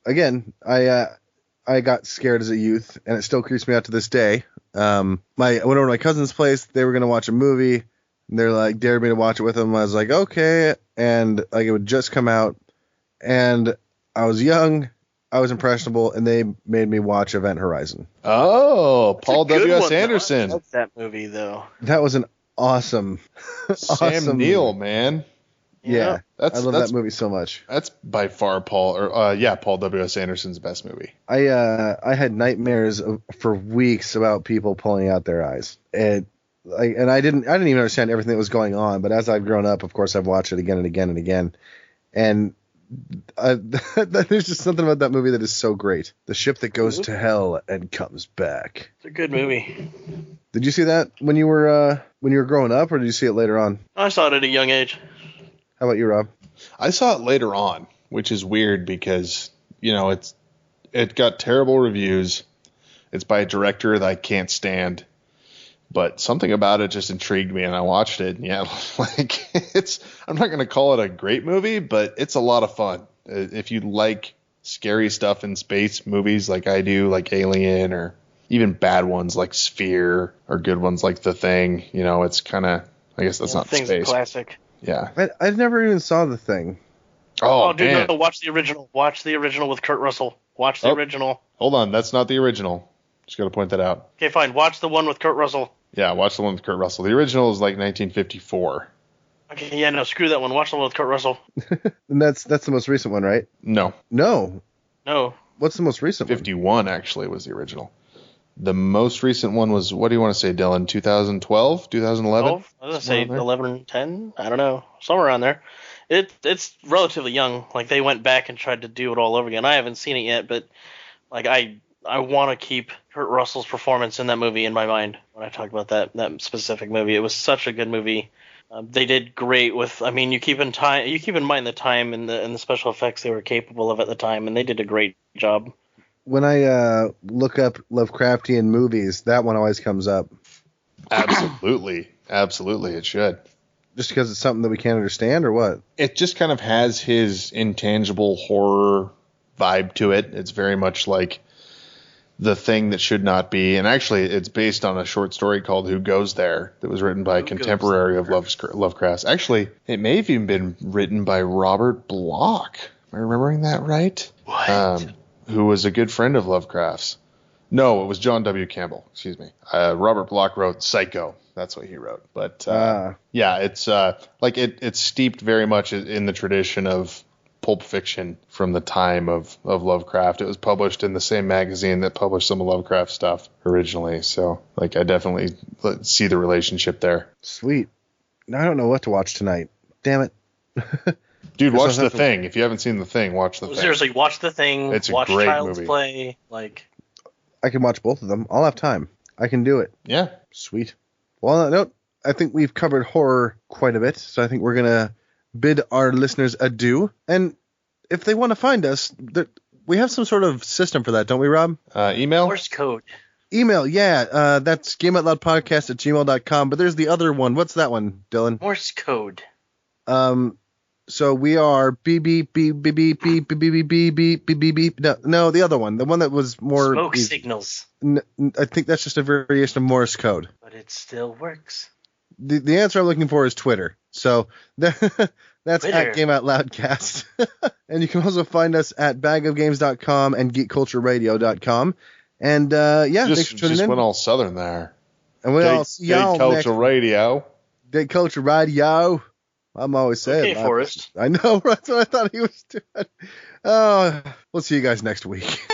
again. I got scared as a youth, and it still creeps me out to this day. I went over to my cousin's place. They were gonna watch a movie, and they're like dared me to watch it with them. I was like, okay, and like it would just come out, and I was young, I was impressionable, and they made me watch Event Horizon. Oh, Paul It's a good W.S. one, though. Anderson. I love that movie, though. That was an awesome, Sam awesome Neill, movie. man. Yeah, That's I love that's that movie so much. that's by far Paul W.S. Anderson's best movie. I had nightmares for weeks about people pulling out their eyes. and I didn't even understand everything that was going on. But as I've grown up, of course, I've watched it again and again and again. And there's just something about that movie that is so great. The ship that goes to hell and comes back. It's a good movie. Did you see that when you were growing up, or did you see it later on? I saw it at a young age. How about you, Rob? I saw it later on, which is weird because, it got terrible reviews. It's by a director that I can't stand. But something about it just intrigued me, and I watched it. And yeah, I'm not going to call it a great movie, but it's a lot of fun. If you like scary stuff in space movies like I do, like Alien, or even bad ones like Sphere, or good ones like The Thing, it's kind of, I guess that's not Thing's space. a classic. Yeah. I never even saw The Thing. Oh, dude, man. no, watch the original. Watch the original with Kurt Russell. Watch the original. Hold on, that's not the original. Just got to point that out. Okay, fine. Watch the one with Kurt Russell. Yeah, watch the one with Kurt Russell. The original is like 1954. Okay, yeah, no, screw that one. Watch the one with Kurt Russell. And that's the most recent one, right? No, No. No. What's the most recent one? 51 actually was the original. The most recent one was, what do you want to say, Dylan? 2012? 2011? 12? I was going to say 11, 10? I don't know. Somewhere around there. It's relatively young. Like, they went back and tried to do it all over again. I haven't seen it yet, but, like, I want to keep Kurt Russell's performance in that movie in my mind when I talk about that specific movie. It was such a good movie. They did great with. I mean, you keep in mind the time and the special effects they were capable of at the time, and they did a great job. When I look up Lovecraftian movies, that one always comes up. Absolutely. Absolutely, it should. Just because it's something that we can't understand, or what? It just kind of has his intangible horror vibe to it. It's very much like The Thing That Should Not Be. And actually, it's based on a short story called Who Goes There that was written by a contemporary of Lovecraft's. Actually, it may have even been written by Robert Bloch. Am I remembering that right? What? Who was a good friend of Lovecraft's. No, it was John W. Campbell. Excuse me. Robert Bloch wrote Psycho. That's what he wrote. But yeah, it's it's steeped very much in the tradition of pulp fiction from the time of Lovecraft. It was published in the same magazine that published some of Lovecraft stuff originally. So I definitely see the relationship there. Sweet. Now I don't know what to watch tonight. Damn it. Dude, watch The Thing. If you haven't seen The Thing, watch The Thing. Seriously, watch The Thing. It's a watch great Child's movie. Play. I can watch both of them. I'll have time. I can do it. Yeah. Sweet. Well, on that note, I think we've covered horror quite a bit, so I think we're going to bid our listeners adieu. And if they want to find us, we have some sort of system for that, don't we, Rob? Email? Morse code. Email, yeah. That's gameoutloudpodcast@gmail.com, but there's the other one. What's that one, Dylan? Morse code. So we are beep beep beep beep beep beep beep beep beep beep beep beep beep. No, the other one, the one that was more Smoke signals. I think that's just a variation of Morse code. But it still works. The answer I'm looking for is Twitter. So that's Twitter. at GameOutLoudcast. And you can also find us at bagofgames.com and geekcultureradio.com. And thanks for tuning just in. went all southern there. And we'll see y'all Culture next Radio. Geek Culture Radio. I'm always saying. Okay, Forrest. I know. That's what I thought he was doing. Oh, we'll see you guys next week.